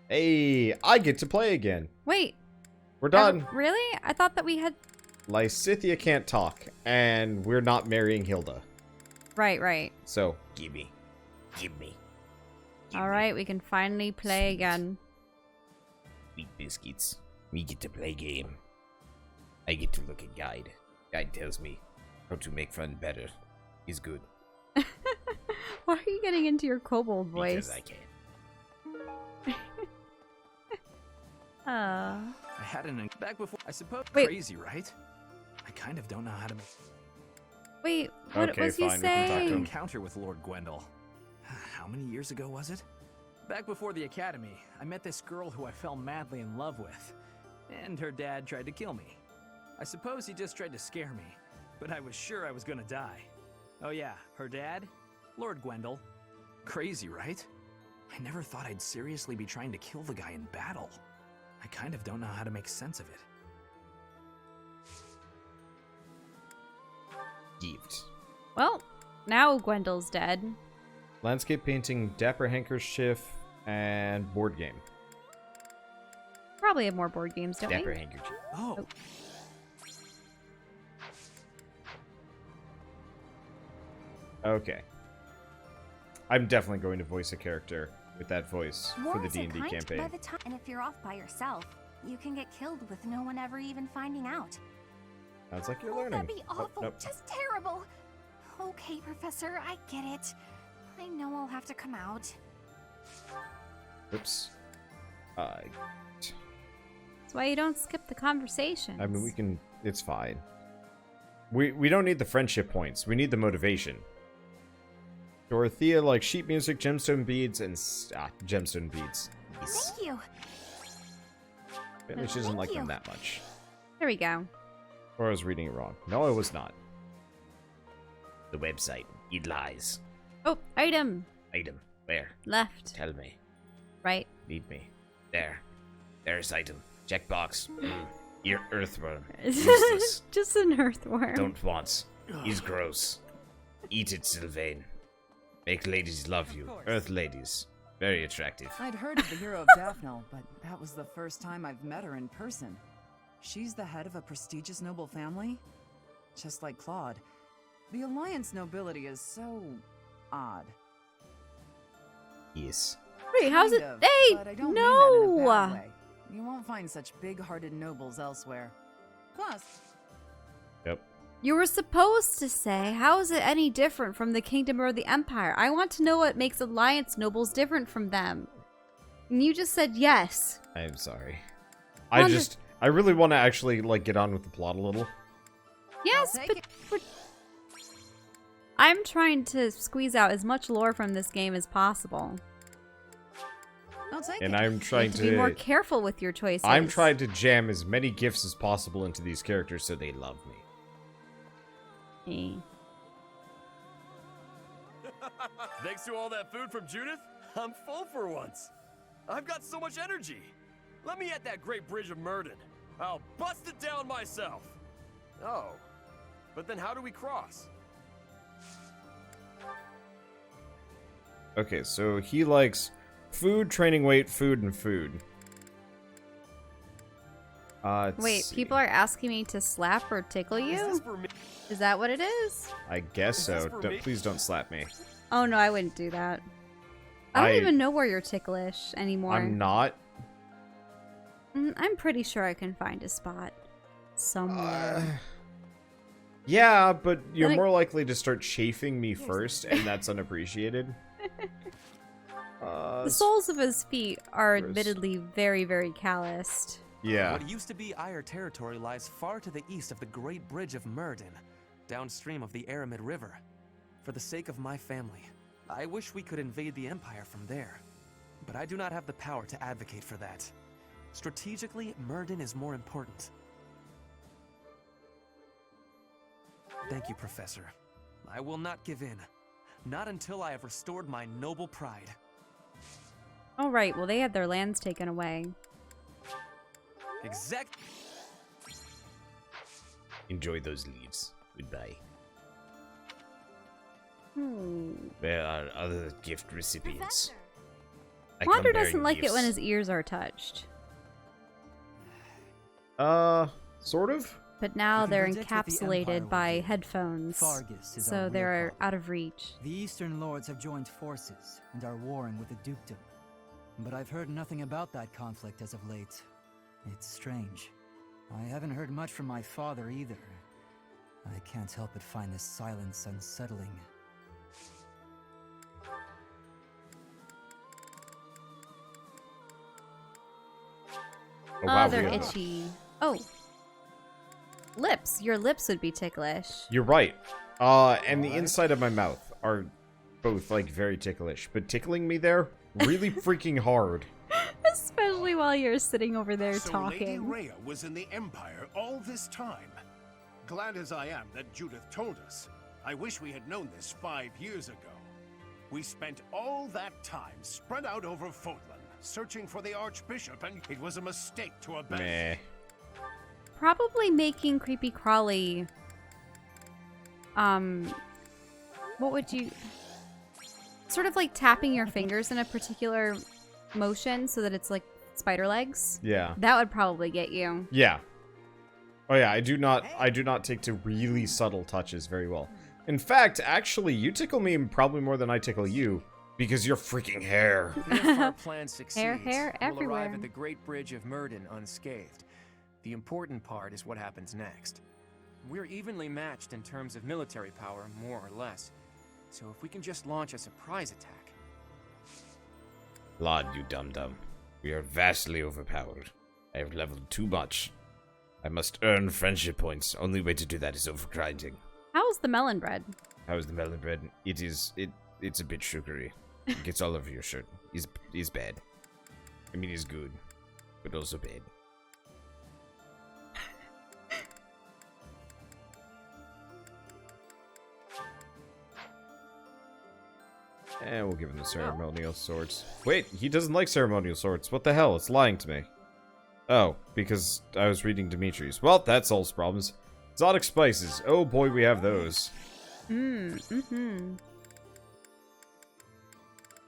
Hey, I get to play again. Wait. We're done. Really? I thought that we had... Lysithia can't talk, and we're not marrying Hilda. Right. So, give me. Alright, we can finally play again. Sweet biscuits. We get to play game. I get to look at guide. Guide tells me how to make fun better. Is good. Why are you getting into your kobold voice? Because I can. I had an back before. I suppose. Wait. Crazy, right? I kind of don't know how to make. Wait, what Okay, was he fine, we can talk to saying? him. Encounter with Lord Gwendol. How many years ago was it? Back before the academy, I met this girl who I fell madly in love with, and her dad tried to kill me. I suppose he just tried to scare me, but I was sure I was gonna die. Oh yeah, her dad? Lord Gwendol. Crazy, right? I never thought I'd seriously be trying to kill the guy in battle. I kind of don't know how to make sense of it. Gift. Well, now Gwendel's dead. Landscape painting, dapper handkerchief, and board game. Probably have more board games, don't Dapper we? handkerchief. Oh, Okay. I'm definitely going to voice a character with that voice for the D&D campaign. By the time, and if you're off by yourself, you can get killed with no one ever even finding out. Sounds like you're Oh, learning. that'd be Oh, awful. nope. Just terrible. Okay, Professor, I get it. I know I'll have to come out. Oops. That's why you don't skip the conversations. I mean, we can... It's fine. We don't need the friendship points. We need the motivation. Dorothea likes sheet music, gemstone beads, and... gemstone beads. Yes. Thank you. Apparently she doesn't Thank like them you. that much. There we go. Or I was reading it wrong. No, I was not. The website. It lies. Oh, item. Item. Where? Left. Tell me. Right. Need me. There. There's item. Checkbox. Your earthworm. It's Useless. just an earthworm. Don't want. He's gross. Eat it, Sylvain. Make ladies love you. Earth ladies. Very attractive. I'd heard of the hero of Daphne, but that was the first time I've met her in person. She's the head of a prestigious noble family? Just like Claude. The Alliance nobility is so... odd. Yes. Wait, how's it? Kind of, Hey, but I don't mean that in a no! bad way. You won't find such big-hearted nobles elsewhere. Plus, Yep. You were supposed to say, how is it any different from the kingdom or the empire? I want to know what makes Alliance nobles different from them. And you just said yes. I'm sorry. Wonder- I really want to actually, like, get on with the plot a little. Yes, take but it. I'm trying to squeeze out as much lore from this game as possible. I'll take And it. I'm You trying have to be more to... careful with your choices. I'm trying to jam as many gifts as possible into these characters so they love me. Thanks to all that food from Judith, I'm full for once. I've got so much energy. Let me at that great bridge of Murden. I'll bust it down myself. Oh, but then how do we cross? Okay, so he likes food, training weight, food, and food. Let's Wait, see. people are asking me to slap or tickle Is this you? for me? Is that what it is? I guess Is this so. for Don't- me? please don't slap me. Oh no, I wouldn't do that. I don't I- even know where you're ticklish anymore. I'm not. I'm pretty sure I can find a spot somewhere. Yeah, but you're Like- more likely to start chafing me first, and that's unappreciated. The soles of his feet are Gross. admittedly very, very calloused. Yeah. What used to be Ire territory lies far to the east of the Great Bridge of Murden, downstream of the Aramid River. For the sake of my family, I wish we could invade the Empire from there. But I do not have the power to advocate for that. Strategically, Murden is more important. Thank you, Professor. I will not give in. Not until I have restored my noble pride. All right, well, they had their lands taken away. Exact. Enjoy those leaves. Goodbye. Hmm. There are other gift recipients. Professor, Wander bearing doesn't like it when gifts. his ears are touched. Sort of? But now You can they're predict what the encapsulated Empire will by do. headphones. Fargus is So our real they're problem. out of reach. The Eastern Lords have joined forces and are warring with the Dukedom. But I've heard nothing about that conflict as of late. It's strange. I haven't heard much from my father either. I can't help but find this silence unsettling. Oh, wow, they're we have- itchy. Oh. Lips. Your lips would be ticklish. You're right. And the inside of my mouth are both, like, very ticklish. But tickling me there, really freaking hard. Especially while you're sitting over there So Lady talking. Rhea was in the Empire all this time. Glad as I am that Judith told us. I wish we had known this 5 years ago. We spent all that time spread out over Fódlan, searching for the Archbishop, and it was a mistake to abandon. Meh. Probably making creepy crawly. What would you... Sort of like tapping your fingers in a particular motion so that it's like spider legs. Yeah. That would probably get you. Yeah. Oh yeah, I do not take to really subtle touches very well. In fact, actually, you tickle me probably more than I tickle you, because your freaking hair. If our plan succeeds, Hair we'll everywhere. arrive at the Great Bridge of Murden unscathed. The important part is what happens next. We're evenly matched in terms of military power, more or less. So if we can just launch a surprise attack. Lord, you dum-dum. We are vastly overpowered. I have leveled too much. I must earn friendship points. Only way to do that is overgrinding. How's the melon bread? How's the melon bread? It's a bit sugary. It gets all over your shirt. He's bad. I mean, he's good, but also bad. And we'll give him the ceremonial swords. Wait, he doesn't like ceremonial swords. What the hell? It's lying to me. Oh, because I was reading Dimitri's. Well, that solves problems. Exotic spices. Oh boy, we have those. Mm-hmm.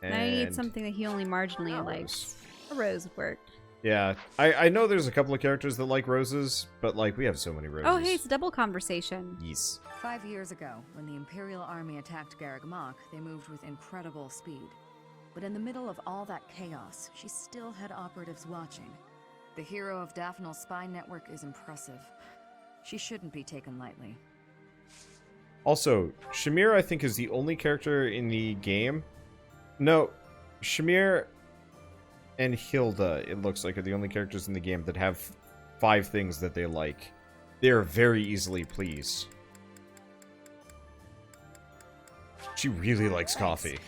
Now you need something that he only marginally likes. A rose would work. Yeah, I know there's a couple of characters that like roses, but like we have so many roses. Oh, hey, it's a double conversation. Yes. 5 years ago, when the Imperial Army attacked Garreg Mach, they moved with incredible speed. But in the middle of all that chaos, she still had operatives watching. The hero of Daphnal's spy network is impressive. She shouldn't be taken lightly. Also, Shamir, I think, is the only character in the game. No, Shamir and Hilda, it looks like, are the only characters in the game that have 5 things that they like. They're very easily pleased. She really likes coffee.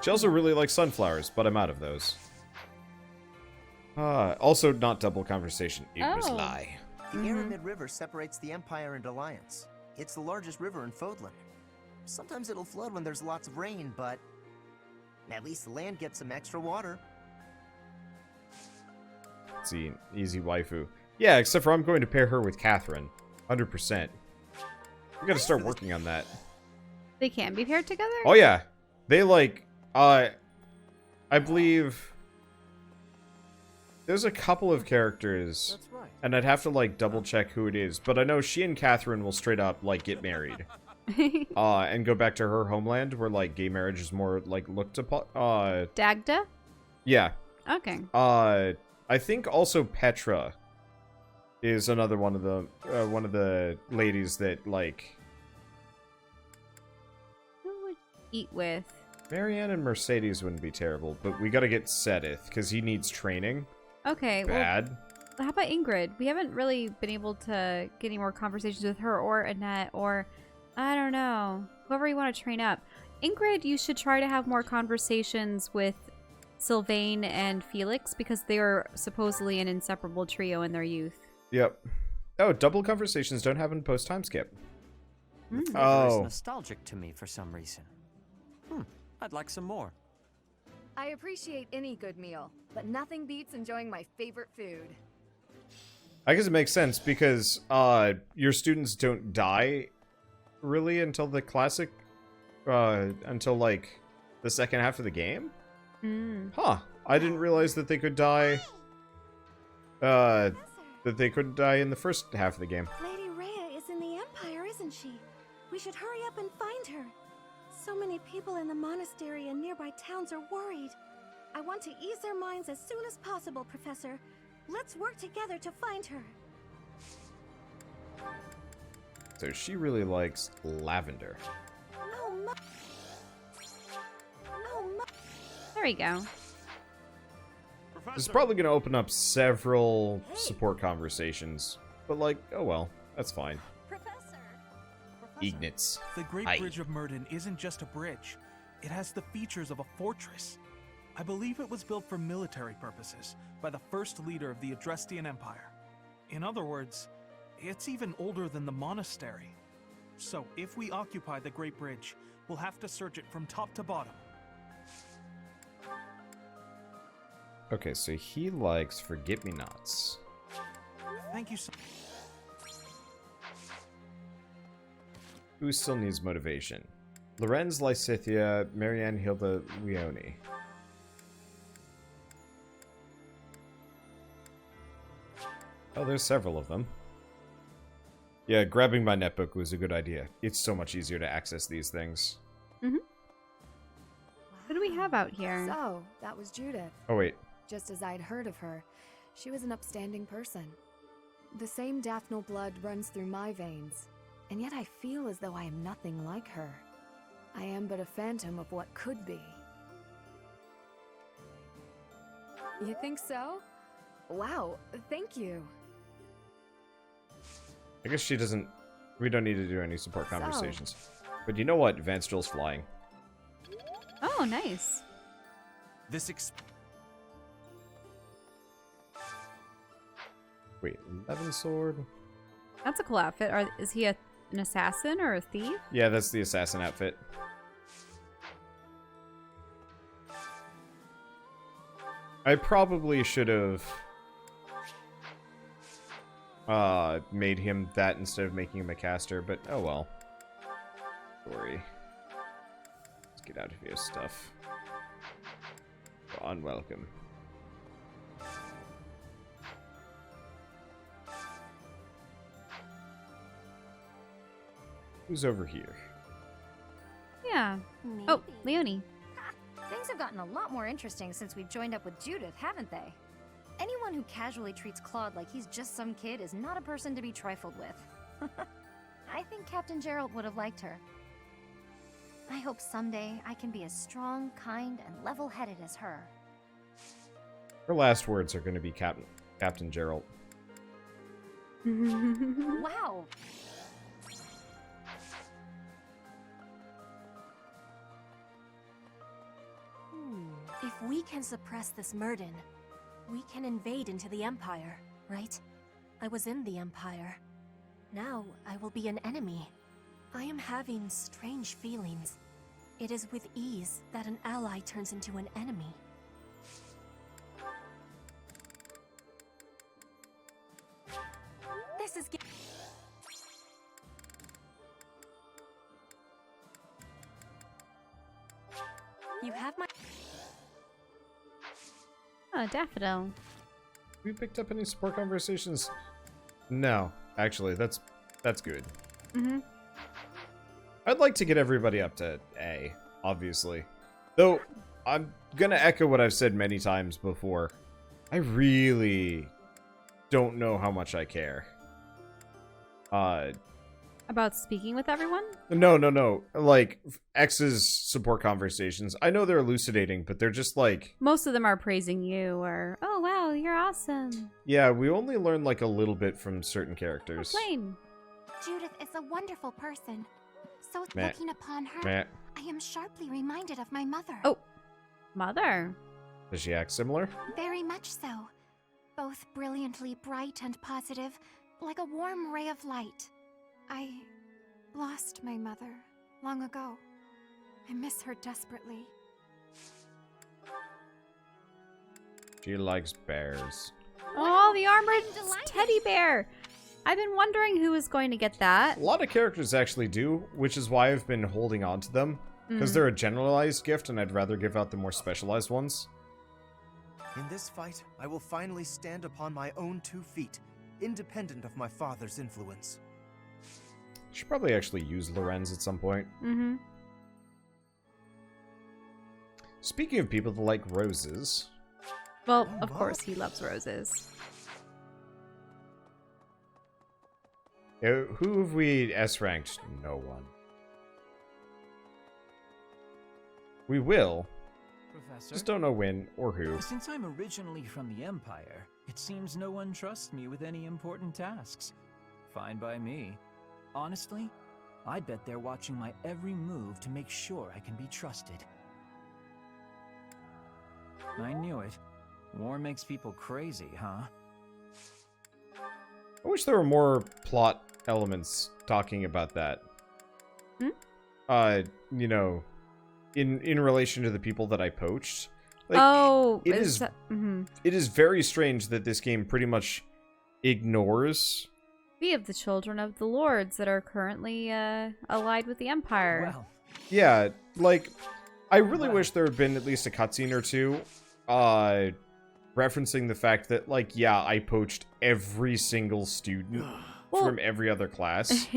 She also really likes sunflowers, but I'm out of those. Also, not double conversation. It was Oh. lie. The Aramid River separates the Empire and Alliance. It's the largest river in Fódlan. Sometimes it'll flood when there's lots of rain, but at least the land gets some extra water. Let's see, easy waifu. Yeah, except for I'm going to pair her with Catherine. 100%. We gotta start working on that. They can be paired together? Oh yeah. They like, I believe there's a couple of characters, That's right. and I'd have to like double check who it is, but I know she and Catherine will straight up like get married. And go back to her homeland where like gay marriage is more like looked upon. Dagda? Yeah. Okay. I think also Petra is another one of the ladies that like Who would eat with? Marianne and Mercedes wouldn't be terrible, but we gotta get Sedith because he needs training. Okay, Bad. well, how about Ingrid? We haven't really been able to get any more conversations with her or Annette or, I don't know, whoever you want to train up. Ingrid, you should try to have more conversations with Sylvain and Felix because they are supposedly an inseparable trio in their youth. Yep. Oh, double conversations don't happen post time skip. The flavor is Oh. nostalgic to me for some reason. I'd like some more. I appreciate any good meal, but nothing beats enjoying my favorite food. I guess it makes sense because your students don't die really until the classic until like the second half of the game? Mm. Huh. I didn't realize that they could die. That they couldn't die in the first half of the game. Lady Rhea is in the Empire, isn't she? We should hurry up and find her. So many people in the monastery and nearby towns are worried. I want to ease their minds as soon as possible, Professor. Let's work together to find her. So she really likes lavender. There we go. This is probably going to open up several support conversations. But like, oh well, that's fine. Ignitz. The Great Aye. Bridge of Murden isn't just a bridge. It has the features of a fortress. I believe it was built for military purposes by the first leader of the Adrestian Empire. In other words, it's even older than the monastery. So if we occupy the Great Bridge, we'll have to search it from top to bottom. Okay, so he likes forget-me-nots. Thank you so Who still needs motivation? Lorenz, Lysithia, Marianne, Hilda, Leone. Oh, there's several of them. Yeah, grabbing my netbook was a good idea. It's so much easier to access these things. Mm-hmm. What do we have out here? So, that was Judith. Oh, wait. Just as I'd heard of her, she was an upstanding person. The same Daphnal blood runs through my veins, and yet I feel as though I am nothing like her. I am but a phantom of what could be. You think so? Wow, thank you. I guess she doesn't... We don't need to do any support conversations. But you know what? Vanstrill's flying. Oh, nice. Wait, 11 sword? That's a cool outfit. Is he an assassin or a thief? Yeah, that's the assassin outfit. I probably should have made him that instead of making him a caster, but oh well. Sorry. Let's get out of here, stuff. Unwelcome. Who's over here? Yeah. Oh, Leone. Things have gotten a lot more interesting since we've joined up with Judith, haven't they? Anyone who casually treats Claude like he's just some kid is not a person to be trifled with. I think Captain Gerald would have liked her. I hope someday I can be as strong, kind, and level-headed as her. Her last words are going to be Captain Gerald. Wow! If we can suppress this Murden, we can invade into the Empire, right? I was in the Empire. Now I will be an enemy. I am having strange feelings. It is with ease that an ally turns into an enemy. This is You have my... Oh, Daffodil. We picked up any support conversations? No, actually, that's good. Mm-hmm. I'd like to get everybody up to A, obviously. Though, I'm gonna echo what I've said many times before. I really don't know how much I care. About speaking with everyone? No. Like, X's support conversations. I know they're elucidating, but they're just like... Most of them are praising you, or, oh wow, you're awesome. Yeah, we only learn like a little bit from certain characters. Plain. Judith is a wonderful person. So Meh. looking upon her, Meh. I am sharply reminded of my mother. Oh, mother. Does she act similar? Very much so. Both brilliantly bright and positive, like a warm ray of light. I lost my mother long ago. I miss her desperately. She likes bears. Oh, the armored teddy bear. I've been wondering who was going to get that. A lot of characters actually do, which is why I've been holding on to them. Because they're a generalized gift, and I'd rather give out the more specialized ones. In this fight, I will finally stand upon my own 2 feet, independent of my father's influence. Should probably actually use Lorenz at some point. Mm-hmm. Speaking of people that like roses... Well, of course he loves roses. Who have we S-ranked? No one. We will. Professor? Just don't know when or who. Since I'm originally from the Empire, it seems no one trusts me with any important tasks. Fine by me. Honestly, I bet they're watching my every move to make sure I can be trusted. I knew it. War makes people crazy, huh? I wish there were more plot elements talking about that. You know, in relation to the people that I poached. Like, it is very strange that this game pretty much ignores... We have the children of the lords that are currently allied with the Empire. Well, yeah, like, I really wish there had been at least a cutscene or two referencing the fact that, like, yeah, I poached every single student from every other class.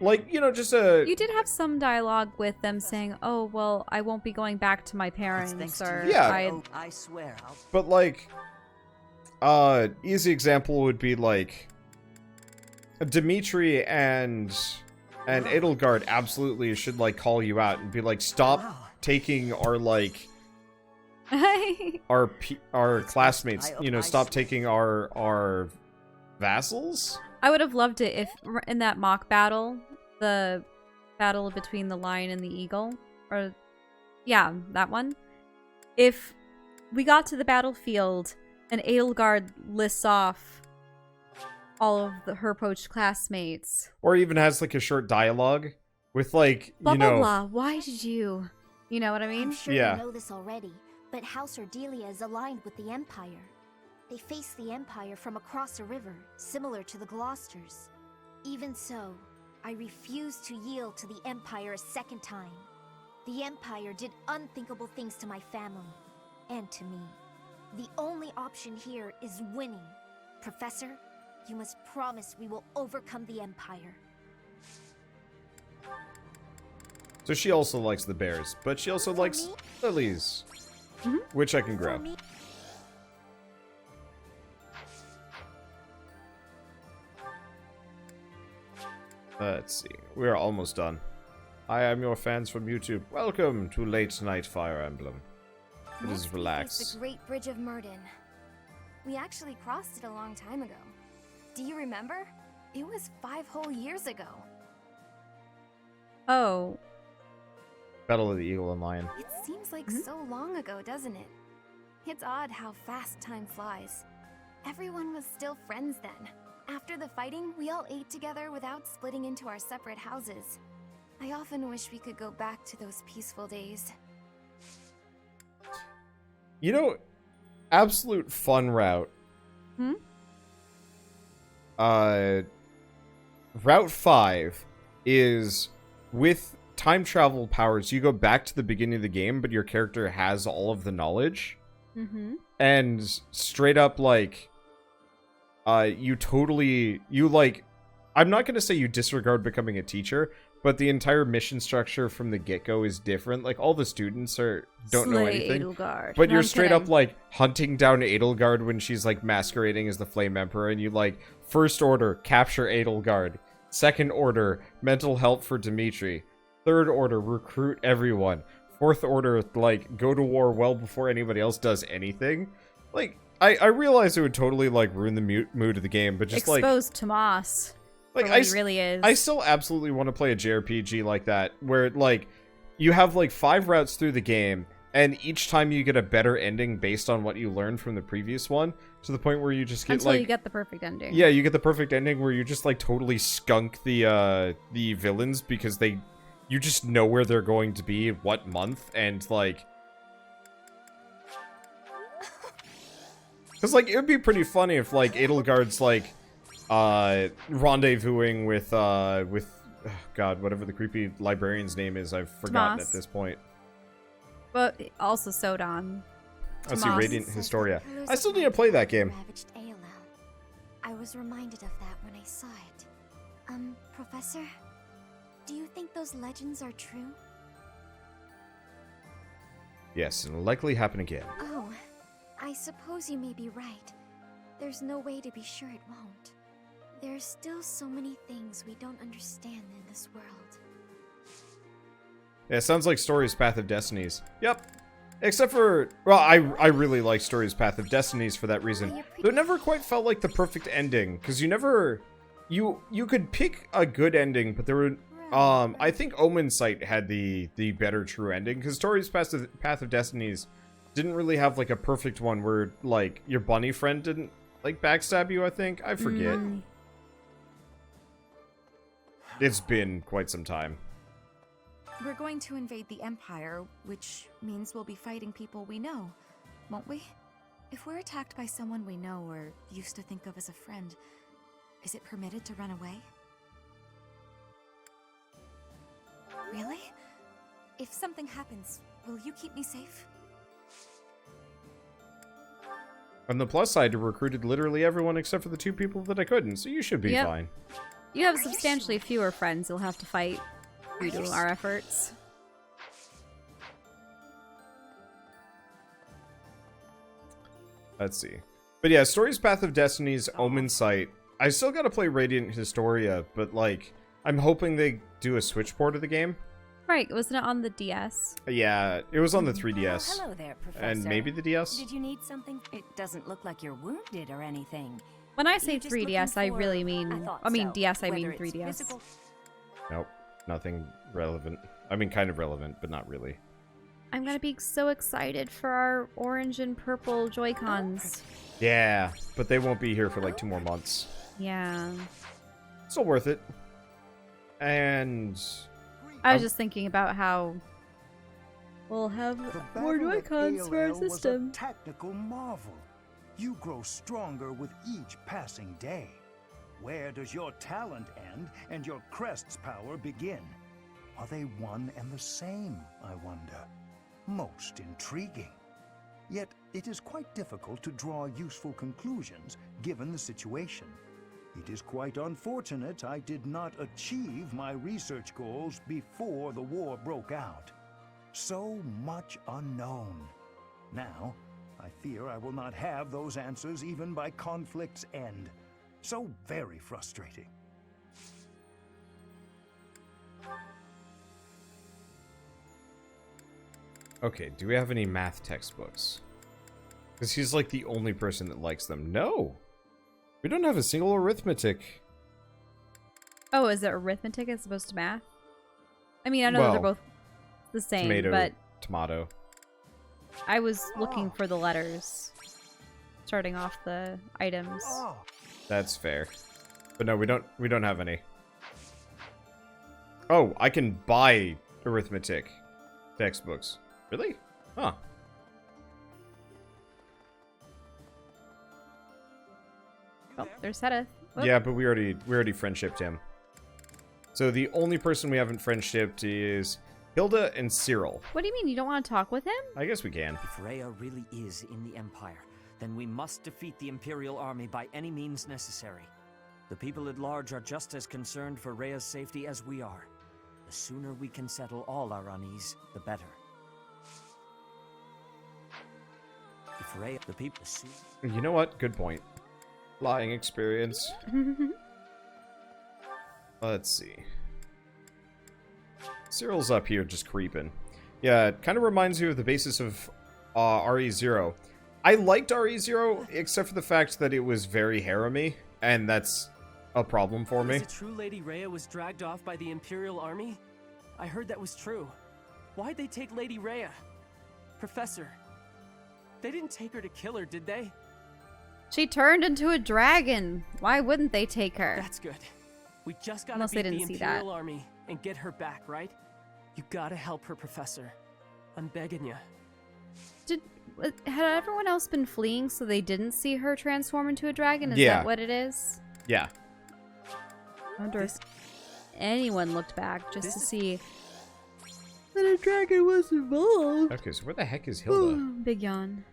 Like, you know, just a... You did have some dialogue with them saying, oh, well, I won't be going back to my parents, or... Yeah. I swear, But, like, easy example would be, like, Dimitri and Edelgard absolutely should, like, call you out and be like, stop taking our, like... our classmates, you know, stop taking our vassals? I would have loved it if, in that mock battle, the battle between the lion and the eagle, or, yeah, that one, if we got to the battlefield and Edelgard lists off all of her poached classmates. Or even has, like, a short dialogue with, like, blah, you know... blah, blah, why did you... You know what I mean? I'm sure you know this already, but House Ordelia is aligned with the Empire. They face the Empire from across a river, similar to the Gloucesters. Even so, I refuse to yield to the Empire a second time. The Empire did unthinkable things to my family, and to me. The only option here is winning. Professor, you must promise we will overcome the Empire. So she also likes the bears, but she also likes lilies, which I can grow. Let's see. We're almost done. I am your fans from YouTube. Welcome to Late Night Fire Emblem. It is relaxed. It's the Great Bridge of Murden. We actually crossed it a long time ago. Do you remember? It was 5 whole years ago. Oh. Battle of the Eagle and Lion. It seems like so long ago, doesn't it? It's odd how fast time flies. Everyone was still friends then. After the fighting, we all ate together without splitting into our separate houses. I often wish we could go back to those peaceful days. You know, absolute fun route. Route 5 is with time travel powers. You go back to the beginning of the game, but your character has all of the knowledge. And straight up, like, you like, I'm not going to say you disregard becoming a teacher, but the entire mission structure from the get-go is different. Like, all the students don't know anything. Edelgard. But you're straight up, like, hunting down Edelgard when she's, like, masquerading as the Flame Emperor, and you, like, first order, capture Edelgard. Second order, mental help for Dimitri. Third order, recruit everyone. Fourth order, like, go to war well before anybody else does anything. Like, I realize it would totally, like, ruin the mood of the game, but just, expose Tomas like, for what he really is. I still absolutely want to play a JRPG like that, where, like, you have, like, 5 routes through the game, and each time you get a better ending based on what you learned from the previous one, to the point where you just get, until like... you get the perfect ending. Yeah, you get the perfect ending where you just, like, totally skunk the villains, because you just know where they're going to be, what month, and, like... Because, like, it would be pretty funny if, like, Edelgard's, like, rendezvousing with God, whatever the creepy librarian's name is, I've forgotten Tomas. at this point. But also Sodon. Let's see, Tomas. Radiant Historia. I still need to play that game. Ravaged ALL. I was reminded of that when I saw it. Professor, do you think those legends are true? Yes, it'll likely happen again. Oh, I suppose you may be right. There's no way to be sure it won't. There's still so many things we don't understand in this world. Yeah, it sounds like Stories Path of Destinies. Yep. Except for, well, I really like Stories Path of Destinies for that reason. But it never quite felt like the perfect ending, because you never, you could pick a good ending, but there were, I think Omen Sight had the better true ending, because Stories Path of Destinies didn't really have like a perfect one where like your bunny friend didn't like backstab you, I think. I forget. It's been quite some time. We're going to invade the Empire, which means we'll be fighting people we know, won't we? If we're attacked by someone we know or used to think of as a friend, is it permitted to run away? Really? If something happens, will you keep me safe? On the plus side, you recruited literally everyone except for the 2 people that I couldn't, so you should be fine. You have substantially fewer friends you'll have to fight due to our efforts. Let's see. But yeah, Stories Path of Destiny's Omen Sight. I still gotta play Radiant Historia, but like, I'm hoping they do a Switch port of the game. Right, wasn't it on the DS? Yeah, it was on the 3DS. Hello there, Professor. And maybe the DS? Did you need something? It doesn't look like you're wounded or anything. When I say You're just 3DS, I looking really for- mean... thought I mean so. DS, I mean Whether it's 3DS. physical- Nope, nothing relevant. I mean, kind of relevant, but not really. I'm gonna be so excited for our orange and purple Joy-Cons. Yeah, but they won't be here for like 2 more months. Yeah. Still worth it. And... I was just thinking about how we'll have more Battle of Joy-Cons for our ALL was a system. tactical marvel. You grow stronger with each passing day. Where does your talent end and your crest's power begin? Are they one and the same, I wonder? Most intriguing. Yet it is quite difficult to draw useful conclusions given the situation. It is quite unfortunate I did not achieve my research goals before the war broke out. So much unknown. Now, I fear I will not have those answers even by conflict's end. So very frustrating. Okay, do we have any math textbooks? Because he's like the only person that likes them. No! We don't have a single arithmetic. Oh, is it arithmetic as opposed to math? I mean, I know that they're Well, both the same, Tomato, but tomato. I was looking for the letters. Starting off the items. That's fair. But no, we don't have any. Oh, I can buy arithmetic textbooks. Really? Huh. Oh, there's Seth. Whoop. Yeah, but we already friendshipped him. So the only person we haven't friendshipped is Hilda and Cyril. What do you mean you don't want to talk with him? I guess we can. If Rhea really is in the Empire, then we must defeat the Imperial army by any means necessary. The people at large are just as concerned for Rhea's safety as we are. The sooner we can settle all our unease, the better. If Rhea, the people... You know what? Good point. Lying experience. Let's see. Cyril's up here just creeping. Yeah, it kind of reminds me of the basis of RE0. I liked RE0, except for the fact that it was very harem-y, and that's a problem for me. Is it true Lady Rhea was dragged off by the Imperial army? I heard that was true. Why'd they take Lady Rhea? Professor, they didn't take her to kill her, did they? She turned into a dragon. Why wouldn't they take her? That's good. We just gotta Unless beat they the didn't see Imperial that. army and get her back, right? You gotta help her, Professor. I'm begging you. Had everyone else been fleeing so they didn't see her transform into a dragon? Is Yeah. that what it is? Yeah. I wonder. anyone looked back just to see that a dragon was involved. Okay, so where the heck is Hilda? Big yawn.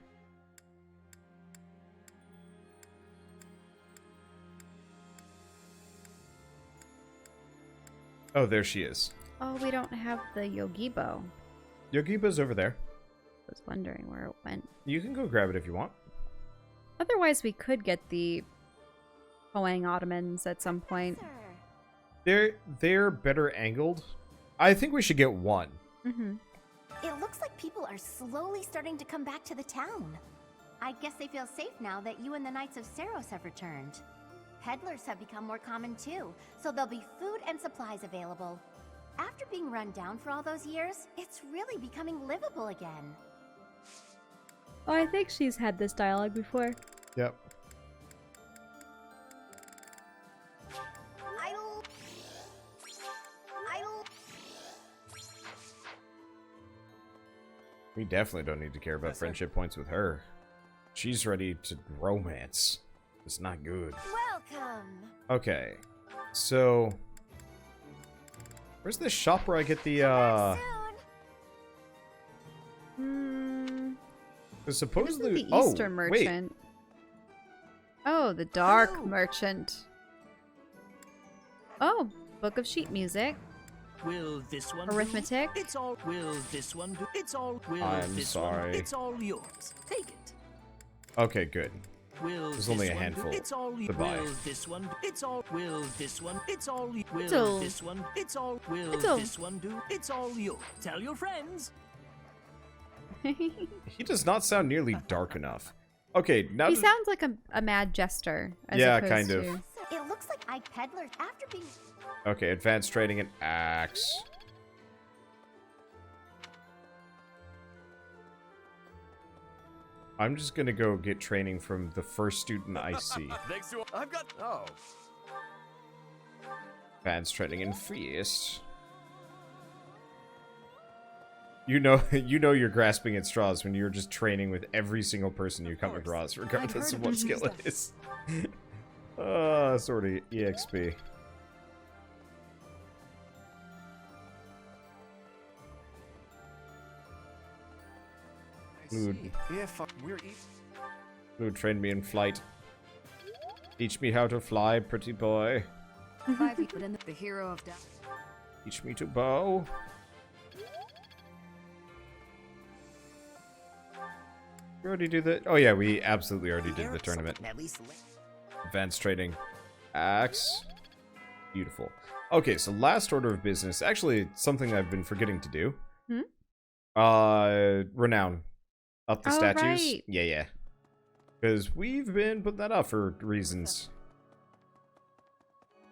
Oh, there she is. Oh, we don't have the Yogibo. Yogiba's over there. I was wondering where it went. You can go grab it if you want. Otherwise, we could get the Hoang Ottomans at some point. They're better angled. I think we should get one. Mm-hmm. It looks like people are slowly starting to come back to the town. I guess they feel safe now that you and the Knights of Seiros have returned. Peddlers have become more common too, so there'll be food and supplies available. After being run down for all those years, it's really becoming livable again. Oh, I think she's had this dialogue before. Yep. We definitely don't need to care about friendship points with her. She's ready to romance. It's not good. Welcome. Okay. So where's the shop where I get the supposedly the Eastern merchant. Wait. Oh, the dark merchant. Oh, book of sheet music. Will this one Arithmetic. Do? It's all. Will this one do? It's all. Will I'm this sorry. One? It's all yours. Take it. Okay, good. Will There's only a this one handful do? It's all. to buy. Will this one? Do? It's all. Will this one? It's all. Will It's all. this one? It's all. Will It's all. this one do? It's all yours. Tell your friends. He does not sound nearly dark enough. Okay, now He sounds like a mad jester. As Yeah, opposed kind of. to- It looks like peddlers after being... Okay, advanced training and axe. I'm just gonna go get training from the first student I see. Thanks to I've got Advanced training and feast. You know you're grasping at straws when you're just training with every single person you come across, regardless of what skill it is. Sort of EXP. Mood. Mood train me in flight. Teach me how to fly, pretty boy. The hero of death. Teach me to bow. We already do that? Oh yeah, we absolutely already did the tournament. Advanced trading. Axe. Beautiful. Okay, so last order of business. Actually, something I've been forgetting to do. Renown. Up the statues. Right. Yeah. Because we've been putting that up for reasons.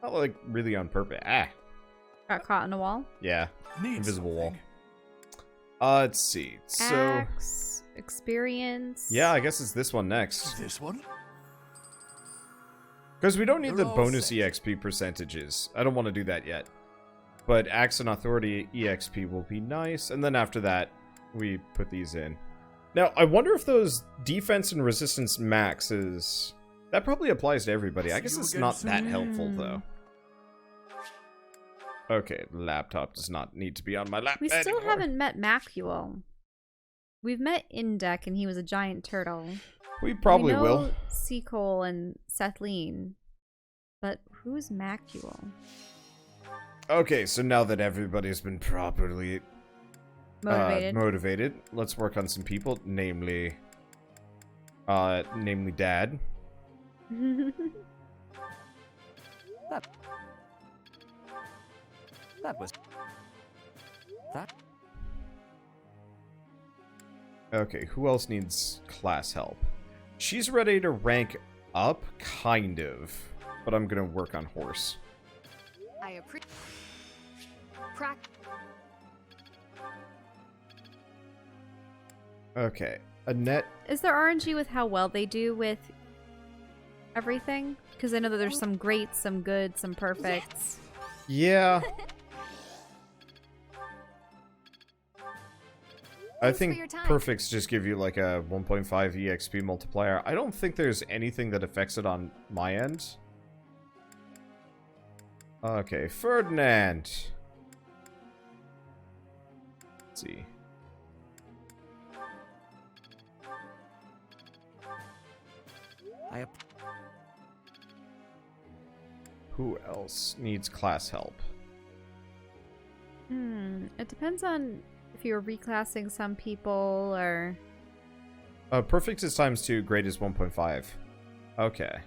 Not like really on purpose. Got caught in a wall. Yeah. Invisible wall. Let's see. So Axe, experience. yeah, I guess it's this one next. This one? Because we don't need They're the all bonus set. EXP percentages. I don't want to do that yet. But Axe and Authority EXP will be nice. And then after that, we put these in. Now, I wonder if those defense and resistance maxes... That probably applies to everybody. I guess it's not that helpful, though. Okay, the laptop does not need to be on my lap We still anymore. haven't met Macuel. We've met Indek, and he was a giant turtle. We probably know will. Seacole and Sethlene. But who's Macuel? Okay, so now that everybody's been properly Motivated. let's work on some people, namely Dad. That was... That? Okay, who else needs class help? She's ready to rank up, kind of, but I'm gonna work on horse. I appreciate. Okay, Annette. Is there RNG with how well they do with everything? Because I know that there's some greats, some good, some perfects. Yeah. I for think your time. perfects just give you like a 1.5 EXP multiplier. I don't think there's anything that affects it on my end. Okay, Ferdinand. Let's see. Who else needs class help? It depends on if you're reclassing some people or... Perfect is ×2, great is 1.5. Okay.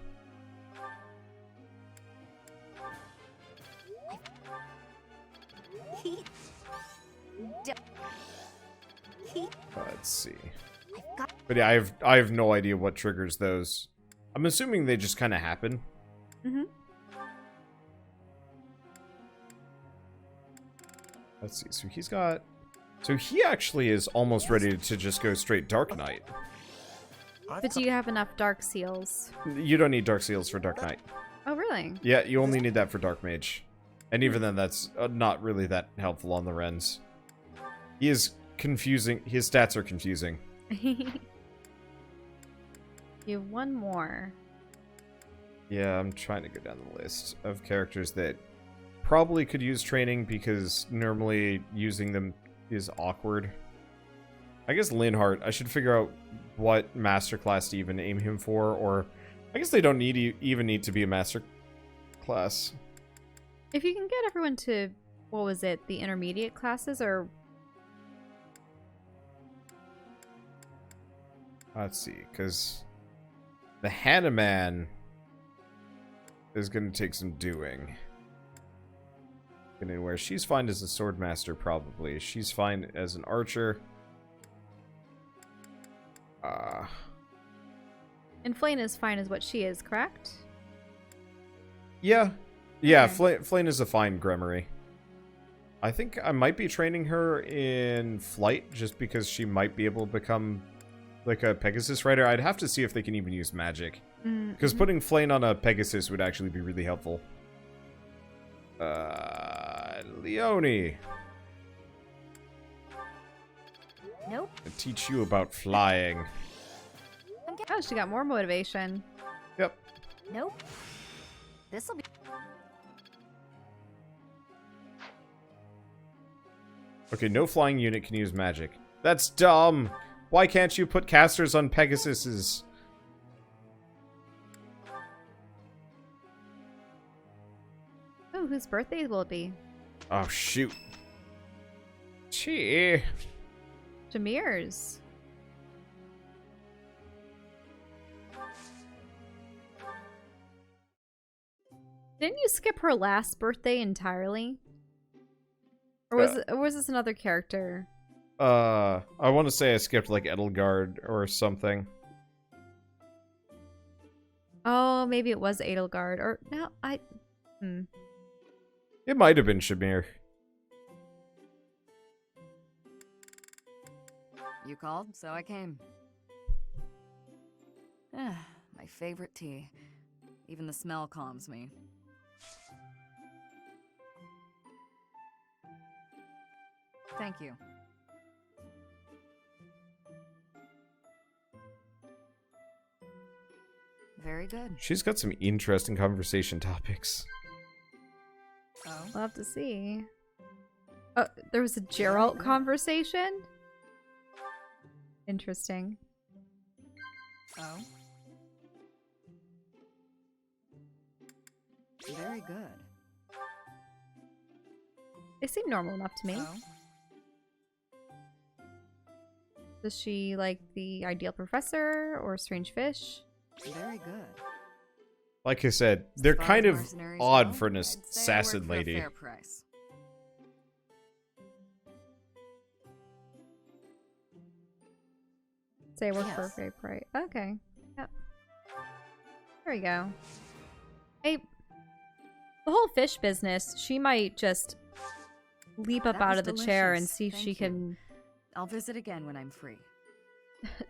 Let's see. But yeah, I have no idea what triggers those. I'm assuming they just kind of happen. Mm-hmm. Let's see. So he's got... So he actually is almost ready to just go straight Dark Knight. But do you have enough Dark Seals? You don't need Dark Seals for Dark Knight. Oh, really? Yeah, you only need that for Dark Mage. And even then, that's not really that helpful on the Rens. He is confusing. His stats are confusing. You have one more. Yeah, I'm trying to go down the list of characters that probably could use training because normally using them is awkward. I guess Linhardt, I should figure out what masterclass to even aim him for, or I guess they don't even need to be a master class. If you can get everyone to, what was it, the intermediate classes, or... Let's see, because the Hanuman is going to take some doing. Anywhere. She's fine as a swordmaster, probably. She's fine as an archer. And Flane is fine as what she is, correct? Yeah. Yeah, Okay. Flane is a fine Gremory. I think I might be training her in flight just because she might be able to become like a Pegasus rider. I'd have to see if they can even use magic. Because putting Flane on a Pegasus would actually be really helpful. Leonie. Nope. I'll teach you about flying. Oh, she got more motivation. Yep. Nope. This'll be... Okay, no flying unit can use magic. That's dumb! Why can't you put casters on Pegasuses? Oh, whose birthday will it be? Oh, shoot. Gee. Jameer's. Didn't you skip her last birthday entirely? Or was this another character? I want to say I skipped like Edelgard or something. Oh, maybe it was Edelgard. Or no, It might have been Shamir. You called, so I came. My favorite tea. Even the smell calms me. Thank you. Very good. She's got some interesting conversation topics. Oh. We'll have to see. Oh, there was a Geralt conversation? Interesting. Oh. Very good. They seem normal enough to me. Oh. Does she like the ideal professor or strange fish? Very good. Like I said, they're As far kind as of mercenaries odd go, for an I'd say I work assassin for a lady. fair price. Say work for a fair price. Okay. Yep. There we go. Hey, the whole fish business, she might just leap up That out was of the chair and delicious. see if Thank she you. can I'll visit again when I'm free.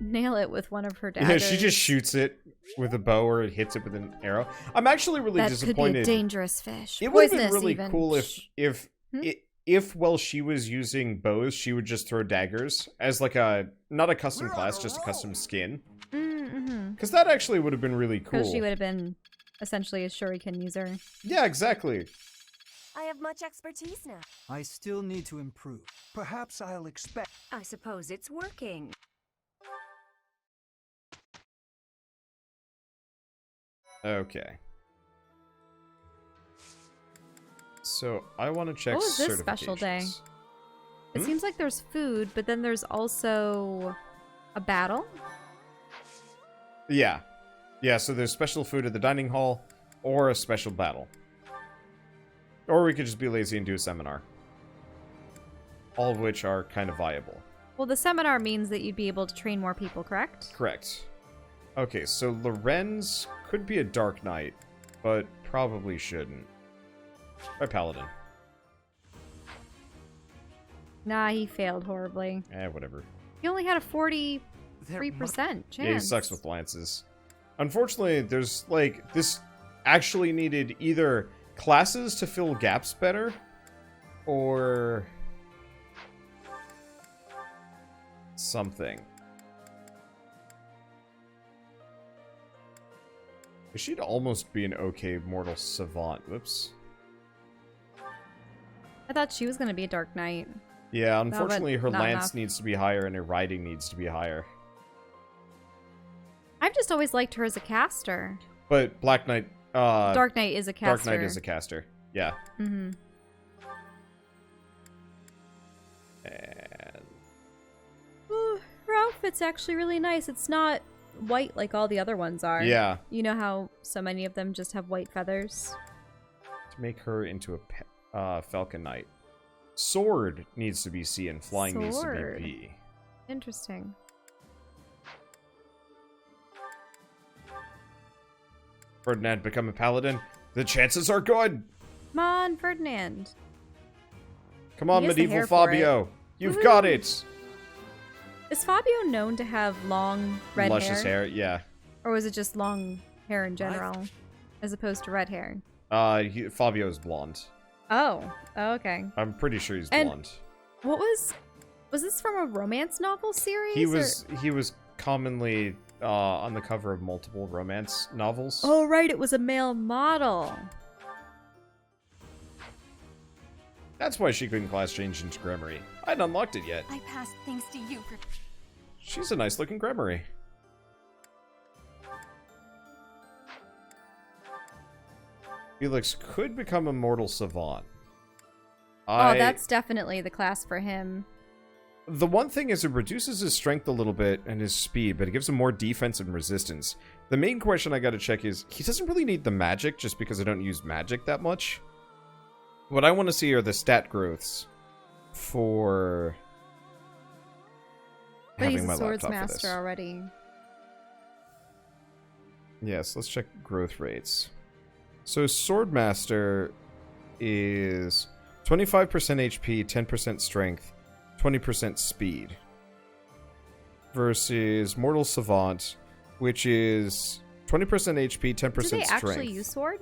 nail it with one of her daggers. Yeah, she just shoots it with a bow or it hits it with an arrow. I'm actually really that disappointed. could be a dangerous fish. It would have been Poisonous really even. cool Hmm? if while she was using bows, she would just throw daggers as like a not a custom class, just a custom skin. Mm-hmm. Because that actually would have been really cool. Because she would have been essentially a shuriken user. Yeah, exactly. I have much expertise now. I still need to improve. Perhaps I'll expect. I suppose it's working. Okay. So I want to check What was this special day? certifications. It seems like there's food, but then there's also a battle. Yeah. Yeah, so there's special food at the dining hall or a special battle. Or we could just be lazy and do a seminar. All of which are kind of viable. Well, the seminar means that you'd be able to train more people, correct? Correct. Okay, so Lorenz could be a Dark Knight, but probably shouldn't. Try Paladin. Nah, he failed horribly. Whatever. He only had a 43% chance. Yeah, he sucks with lances. Unfortunately, there's, like, this actually needed either classes to fill gaps better, or something. She'd almost be an okay mortal savant. Whoops. I thought she was going to be a Dark Knight. Yeah, unfortunately, but her not lance enough. needs to be higher and her riding needs to be higher. I've just always liked her as a caster. But Black Knight... Dark Knight is a caster. Dark Knight is a caster. Yeah. Mm-hmm. And... Ooh, her outfit's actually really nice. It's not white like all the other ones are. Yeah. You know how so many of them just have white feathers? To make her into a Falcon Knight. Sword needs to be C and flying needs to Sword. be B. Interesting. Ferdinand become a paladin? The chances are good! Come on, Ferdinand. Come on, He has the medieval hair for Fabio! it. You've got Woohoo. it! Is Fabio known to have long red Luscious hair, yeah. Or was it just long hair in general, as opposed to red hair? Fabio is blonde. Oh, okay. I'm pretty sure he's And blonde. what was this from a romance novel series? He was commonly on the cover of multiple romance novels. Oh, right, it was a male model. That's why she couldn't class change into Gremory. I hadn't unlocked it yet. I passed thanks to you for... She's a nice looking Gremory. Felix could become a mortal savant. Oh, that's definitely the class for him. The one thing is it reduces his strength a little bit and his speed, but it gives him more defense and resistance. The main question I gotta check is, he doesn't really need the magic just because I don't use magic that much. What I want to see are the stat growths for But having he's my a swords laptop for this. master already. Yes, let's check growth rates. So Swordmaster is 25% HP, 10% strength, 20% speed. Versus Mortal Savant, which is 20% HP, 10% Do they strength. actually use sword?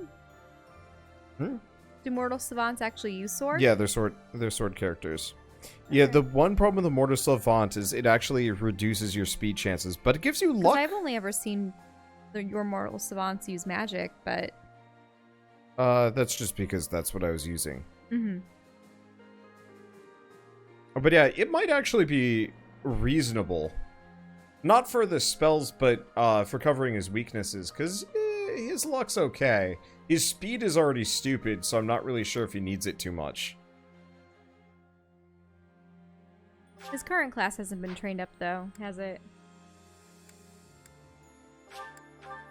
Hmm? Do mortal savants actually use sword? Yeah, they're sword characters. Yeah, the one problem with the Mortal Savant is it actually reduces your speed chances, but it gives you 'Cause luck. I've only ever seen your mortal savants use magic, but... That's just because that's what I was using. Mm-hmm. But yeah, it might actually be reasonable. Not for the spells, but for covering his weaknesses, because his luck's okay. His speed is already stupid, so I'm not really sure if he needs it too much. His current class hasn't been trained up, though, has it?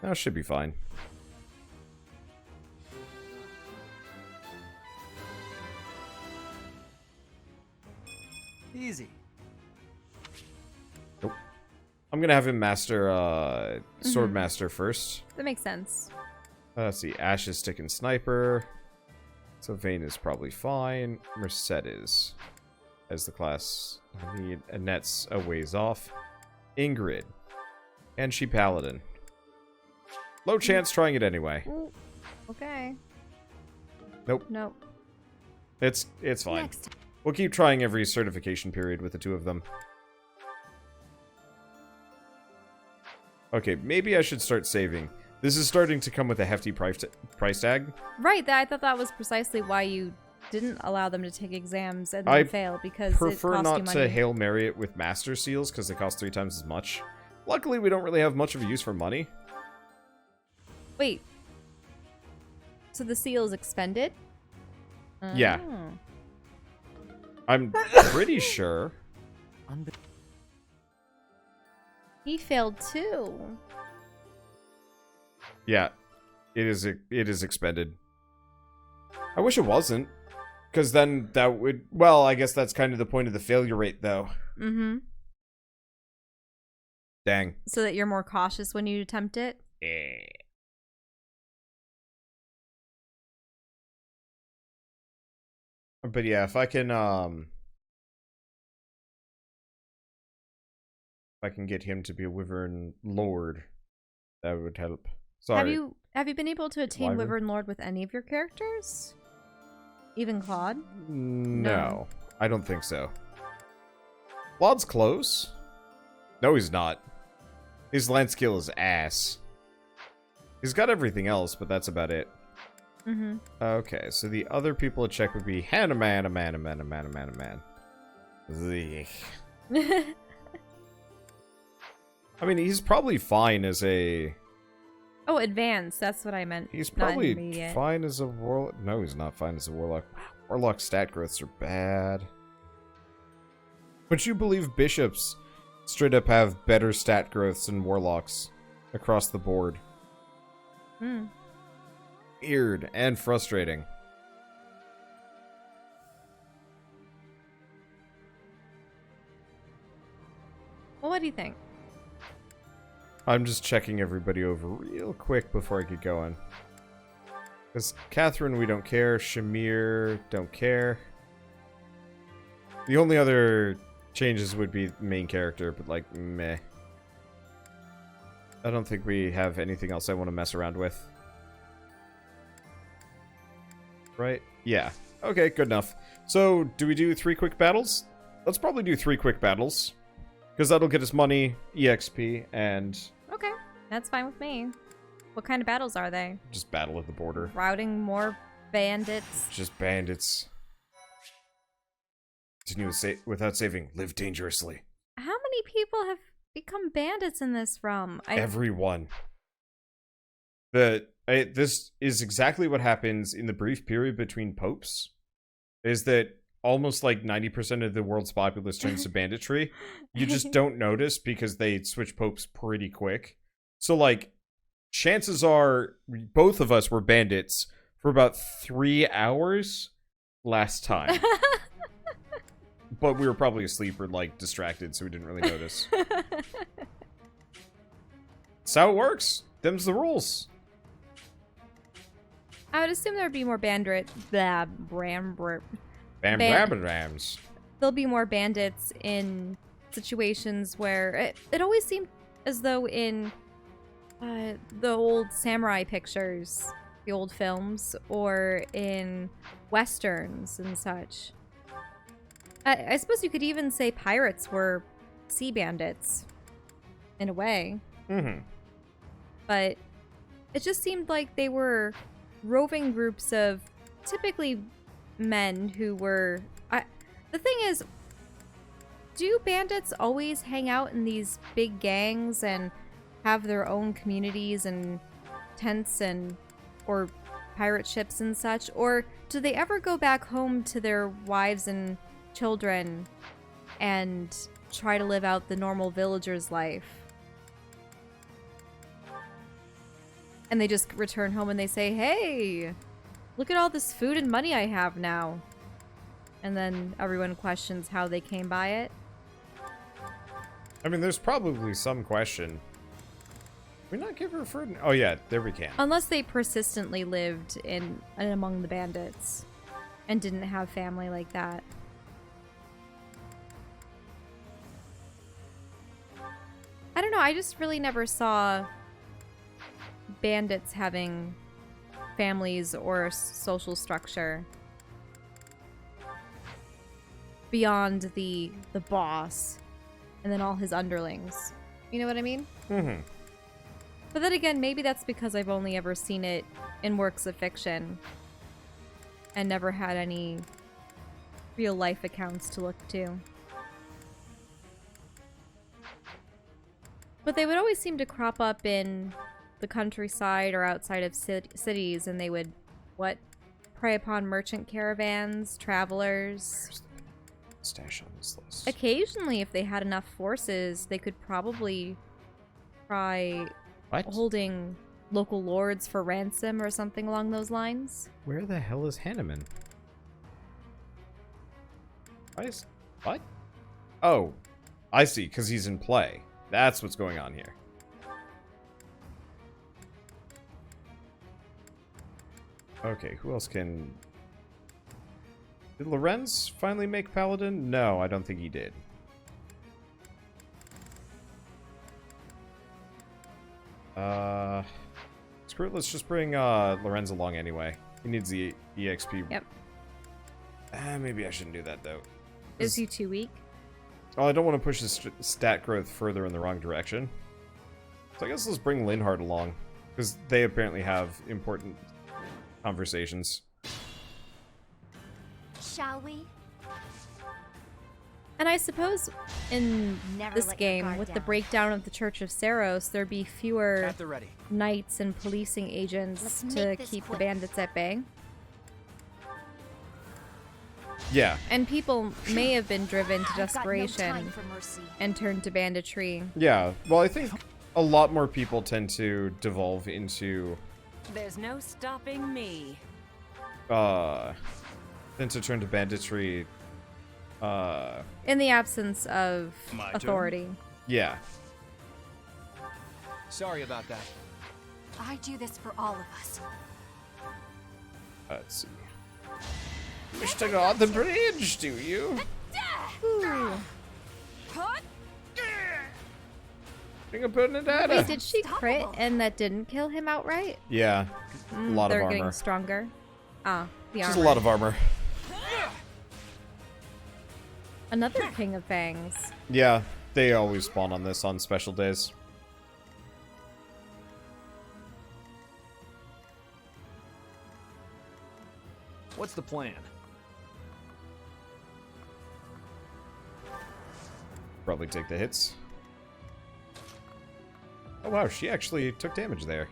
That should be fine. Easy. Nope. I'm gonna have him master Swordmaster first. That makes sense. Let's see, Ash's Stick and Sniper. So Vayne is probably fine. Merced is as the class. I need Annette's a ways off. Ingrid. And she Paladin. Low chance trying it anyway. Ooh, okay. Nope. Nope. It's fine. We'll keep trying every certification period with the two of them. Okay, maybe I should start saving. This is starting to come with a hefty price tag. Right, I thought that was precisely why you didn't allow them to take exams and I then fail because it prefer cost you not money. to Hail Mary it with Master Seals because they cost 3 times as much. Luckily, we don't really have much of a use for money. Wait. So the seal is expended? Yeah. Oh. I'm pretty sure. He failed too. Yeah. It is expended. I wish it wasn't. Because then that would... Well, I guess that's kind of the point of the failure rate, though. Mm-hmm. Dang. So that you're more cautious when you attempt it? Yeah. But yeah, if I can get him to be a Wyvern Lord, that would help. Sorry. Have you been able to attain Wyvern? Wyvern Lord with any of your characters? Even Claude? No, I don't think so. Claude's close. No, he's not. His land skill is ass. He's got everything else, but that's about it. Mm-hmm. Okay, so the other people to check would be Hanaman. I mean, he's probably fine as a... Oh, advanced. That's what I meant. He's not probably intermediate. fine as a warlock. No, he's not fine as a warlock. Wow, warlock stat growths are bad. Would you believe bishops straight up have better stat growths than warlocks across the board? Hmm. Weird and frustrating. Well, what do you think? I'm just checking everybody over real quick before I get going. Because Catherine, we don't care. Shamir, don't care. The only other changes would be main character, but like, meh. I don't think we have anything else I want to mess around with. Right? Yeah. Okay, good enough. So, do we do 3 quick battles? Let's probably do 3 quick battles. Because that'll get us money, EXP, and... Okay, that's fine with me. What kind of battles are they? just battle at the border. Routing more bandits? Just bandits. Continue without saving. Live dangerously. How many people have become bandits in this realm? Everyone. This is exactly what happens in the brief period between popes. Is that almost like 90% of the world's populace turns to banditry. You just don't notice because they switch popes pretty quick. So, like, chances are both of us were bandits for about 3 hours last time. But we were probably asleep or, like, distracted, so we didn't really notice. That's how it works. Them's the rules. I would assume there would be more bandits. Rams. There'll be more bandits in situations where it always seemed as though in the old samurai pictures, the old films, or in westerns and such. I suppose you could even say pirates were sea bandits, in a way. Mm-hmm. But it just seemed like they were roving groups of typically men who were... the thing is, do bandits always hang out in these big gangs and have their own communities and tents and or pirate ships and such? Or do they ever go back home to their wives and children and try to live out the normal villager's life? And they just return home and they say, hey, look at all this food and money I have now. And then everyone questions how they came by it. I mean, there's probably some question. Can we not give her food? Oh, yeah, there we can. Unless they persistently lived in and among the bandits and didn't have family like that. I don't know, I just really never saw bandits having families or social structure beyond the boss and then all his underlings. You know what I mean? Mm-hmm. But then again, maybe that's because I've only ever seen it in works of fiction and never had any real life accounts to look to. But they would always seem to crop up in the countryside or outside of cities, and they would, prey upon merchant caravans, travelers. Stash on this list. Occasionally, if they had enough forces, they could probably try holding local lords for ransom or something along those lines. Where the hell is Hanneman? What? Oh, I see, because he's in play. That's what's going on here. Okay, who else can... Did Lorenz finally make Paladin? No, I don't think he did. Screw it, let's just bring Lorenz along anyway. He needs the EXP. Yep. Maybe I shouldn't do that, though. Is he too weak? Oh, I don't want to push his stat growth further in the wrong direction. So I guess let's bring Linhardt along, because they apparently have important conversations. Shall we? And I suppose in Never this let your game, guard with the down. breakdown of the Church of Seiros, there'd be fewer At the ready. knights and policing agents Let's to make this keep the quick. bandits at bay. Yeah. And people may have been driven to I've got no desperation time for mercy. and turned to banditry. Yeah, well, I think a lot more people tend to devolve into... There's no stopping me. tend to turn to banditry, In the absence of My turn? authority. yeah. Sorry about that. I do this for all of us. Let's see. Wish to go on the bridge, do you? Ooh. Think of putting it at Wait, her. did she crit and that didn't kill him outright? Yeah, a lot of They're armor. getting stronger. Ah, the Just armor. a lot of armor. Another King of Fangs. Yeah, they always spawn on this on special days. What's the plan? Probably take the hits. Oh wow, she actually took damage there.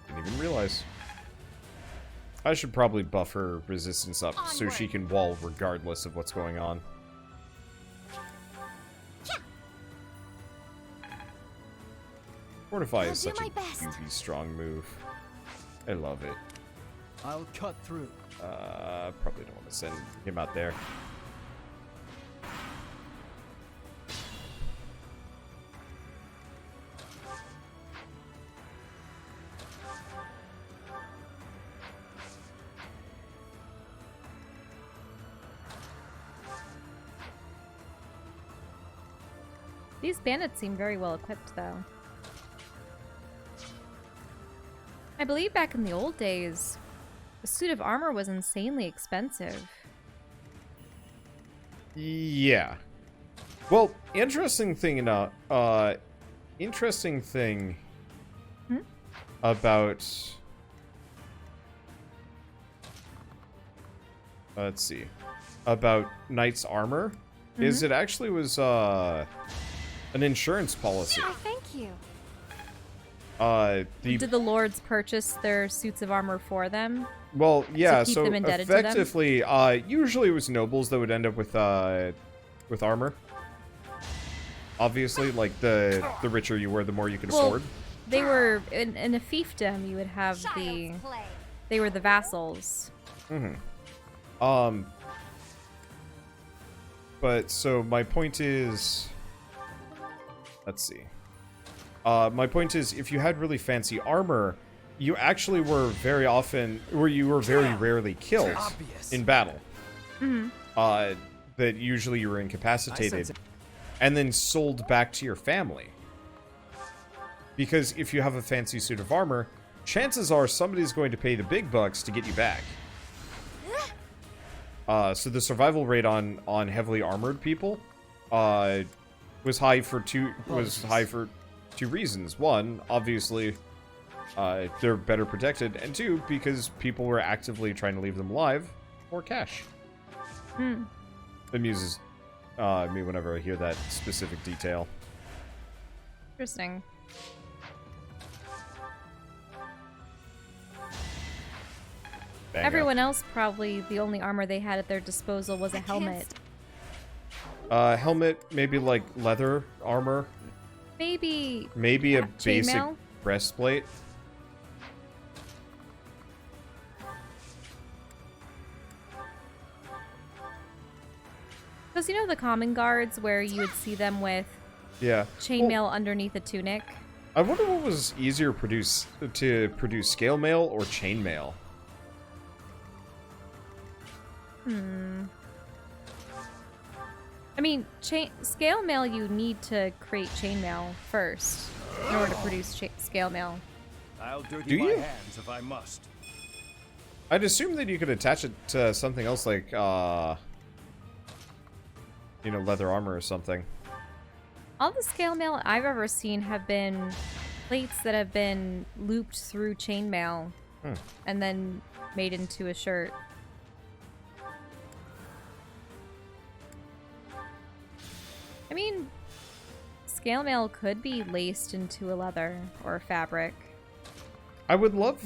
Didn't even realize. I should probably buff her resistance up so she can wall regardless of what's going on. Fortify is I'll do such a my best. goofy strong move. I love it. I'll cut through. Probably don't want to send him out there. These bandits seem very well equipped, though. I believe back in the old days, a suit of armor was insanely expensive. Yeah. Well, interesting thing about let's see, about Knight's armor is it actually was an insurance policy. Oh, thank you. Did the lords purchase their suits of armor for them? Well, yeah, to keep so them indebted to them? effectively, usually it was nobles that would end up with armor. Obviously, like the richer you were, the more you could afford. They were in a fiefdom. You would have they were the vassals. But so my point is, let's see. My point is, if you had really fancy armor, you actually were very often, or you were very rarely killed in battle. That usually you were incapacitated and then sold back to your family. Because if you have a fancy suit of armor, chances are somebody's going to pay the big bucks to get you back. So the survival rate on heavily armored people was high for two reasons. One, obviously, they're better protected, and two, because people were actively trying to leave them alive more cash. Hmm. Amuses me whenever I hear that specific detail. Interesting. Bang Everyone else probably the only armor they had at their disposal was a helmet. Helmet, maybe like leather armor. Maybe Maybe a basic chainmail? breastplate. Because you know the common guards where you would see them with Yeah. chainmail underneath a tunic? I wonder what was easier to produce scale mail or chainmail. I mean, scale mail you need to create chainmail first in order to produce scale mail. I'll dirty Do my you? hands if I must. I'd assume that you could attach it to something else like, you know, leather armor or something. All the scale mail I've ever seen have been plates that have been looped through chainmail and then made into a shirt. I mean, scale mail could be laced into a leather or a fabric. I would love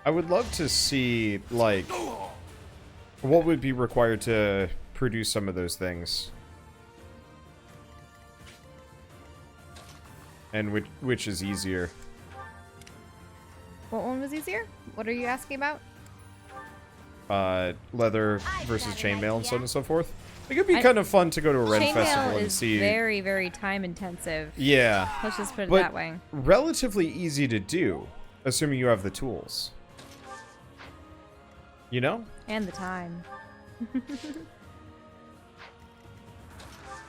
to see, like, what would be required to produce some of those things. And which is easier. What one was easier? What are you asking about? Leather versus chainmail and so on and so forth. It could be kind of fun to go to a Ren festival and see. Very, very time intensive. Yeah. Let's just put it but that way. Relatively easy to do, assuming you have the tools. You know? And the time.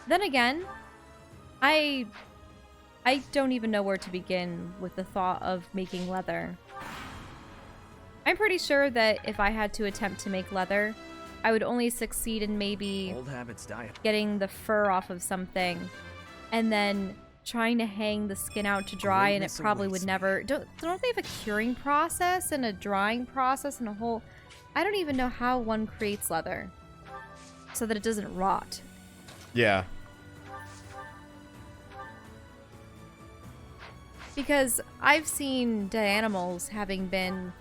Then again, I don't even know where to begin with the thought of making leather. I'm pretty sure that if I had to attempt to make leather, I would only succeed in maybe Old habits die. getting the fur off of something and then trying to hang the skin out to dry, and it probably would never... Don't they have a curing process and a drying process and a whole... I don't even know how one creates leather so that it doesn't rot. Yeah. Because I've seen dead animals having been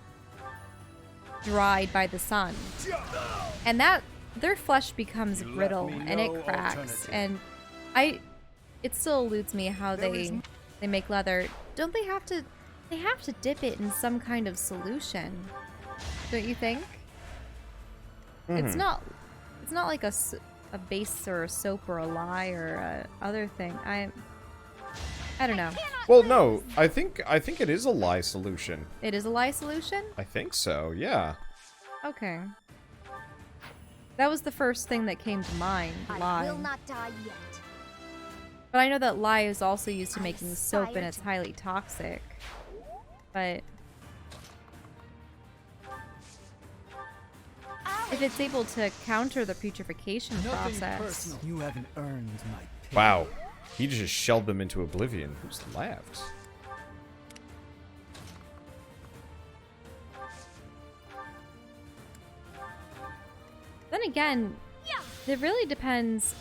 dried by the sun, and that their flesh becomes brittle and it cracks, and it still eludes me how they make leather. Don't they have to dip it in some kind of solution, don't you think? It's not like a base or a soap or a lye or a other thing. I don't know. Well, no, I think it is a lye solution. It is a lye solution? I think so, yeah. Okay. That was the first thing that came to mind, lye. I will not die yet. But I know that lye is also used to making soap and it's highly toxic. But if it's able to counter the putrefaction process... You haven't earned my pity. Wow. He just shelled them into oblivion. Who's laughed? Then again, it really depends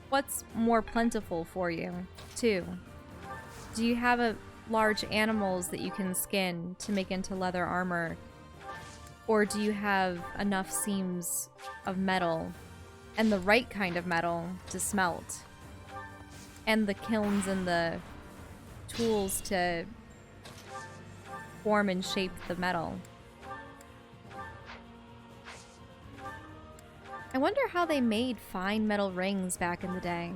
what's more plentiful for you, too. Do you have large animals that you can skin to make into leather armor? Or do you have enough seams of metal and the right kind of metal to smelt? And the kilns and the tools to form and shape the metal. I wonder how they made fine metal rings back in the day.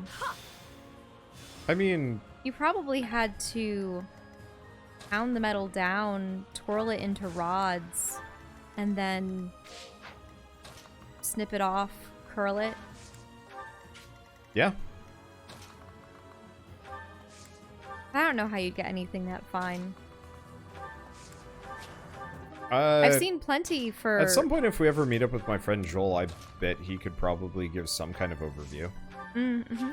I mean... You probably had to pound the metal down, twirl it into rods, and then snip it off, curl it. Yeah. I don't know how you'd get anything that fine. I've seen plenty for... At some point, if we ever meet up with my friend Joel, I bet he could probably give some kind of overview. Mm-hmm.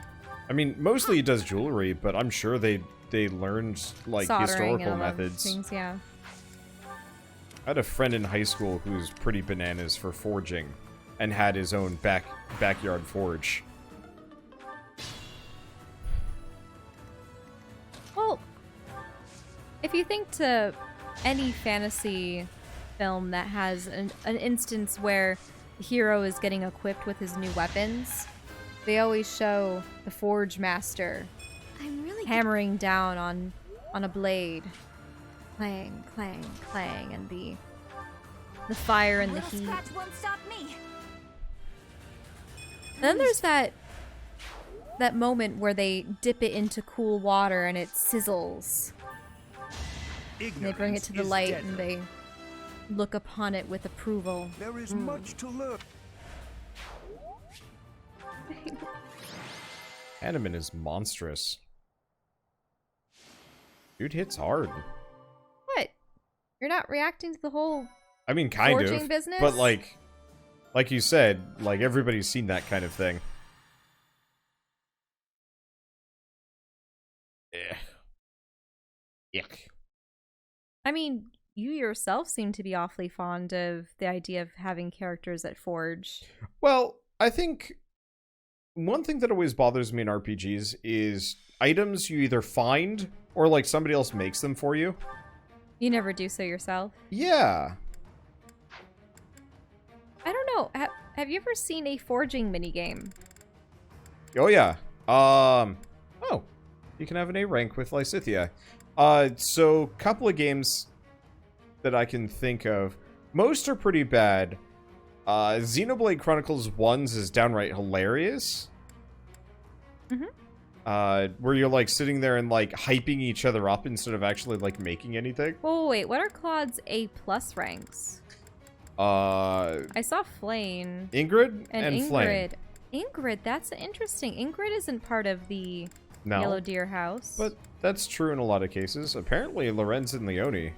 I mean, mostly he does jewelry, but I'm sure they learned, like, Soldering historical and all those methods. things, yeah. I had a friend in high school who was pretty bananas for forging and had his own backyard forge. Well, if you think to any fantasy film that has an instance where the hero is getting equipped with his new weapons, they always show the forge master hammering down on a blade. Clang, clang, clang, and the fire and the heat. Won't stop me. Then there's that moment where they dip it into cool water and it sizzles. And they bring it to the light and they look upon it with approval. There is much to learn. Hanneman is monstrous. Dude hits hard. What? You're not reacting to the whole I mean, kind forging of. business? But like you said, like everybody's seen that kind of thing. Yeah. Yuck. I mean, you yourself seem to be awfully fond of the idea of having characters that forge. Well, I think one thing that always bothers me in RPGs is items you either find or like somebody else makes them for you. You never do so yourself? Yeah. I don't know. Have you ever seen a forging minigame? Oh yeah. Oh, you can have an A rank with Lysithia. So couple of games that I can think of. Most are pretty bad. Xenoblade Chronicles 1's is downright hilarious. Where you're like sitting there and like hyping each other up instead of actually like making anything. Oh wait, what are Claude's A+ ranks? I saw Flame. Ingrid and Ingrid. Flame. Ingrid, that's interesting. Ingrid isn't part of the No. Yellow Deer house. But that's true in a lot of cases. Apparently Lorenz and Leone.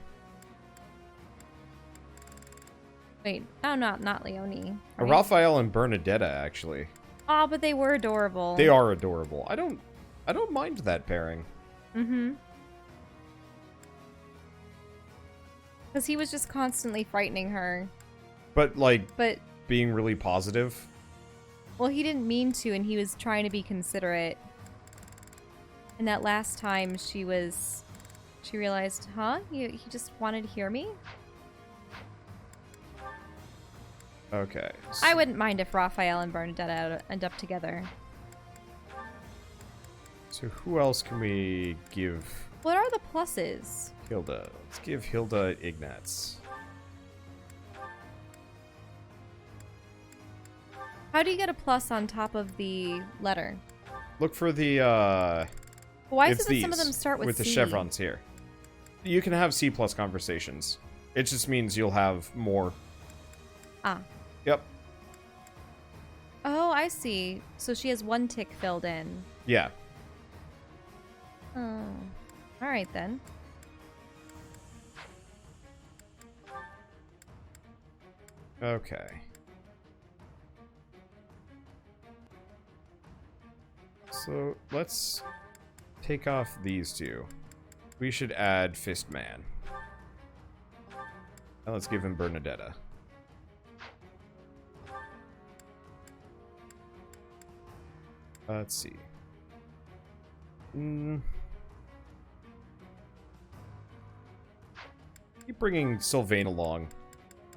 Wait, oh, not Leone. Right? Raphael and Bernadetta, actually. Oh, but they were adorable. They are adorable. I don't mind that pairing. Because he was just constantly frightening her. But being really positive. Well, he didn't mean to, and he was trying to be considerate. And that last time she realized, huh? He just wanted to hear me? Okay. I wouldn't mind if Raphael and Bernadetta end up together. So who else can we give? What are the pluses? Hilda. Let's give Hilda Ignatz. How do you get a plus on top of the letter? Look for the Why is it's it that some of these, them start with the C? chevrons here? You can have C+ conversations. It just means you'll have more. Ah. Yep. Oh, I see. So she has one tick filled in. Yeah. Oh. Alright then. Okay. So let's take off these two. We should add Fistman. And let's give him Bernadetta. Let's see. Keep bringing Sylvain along.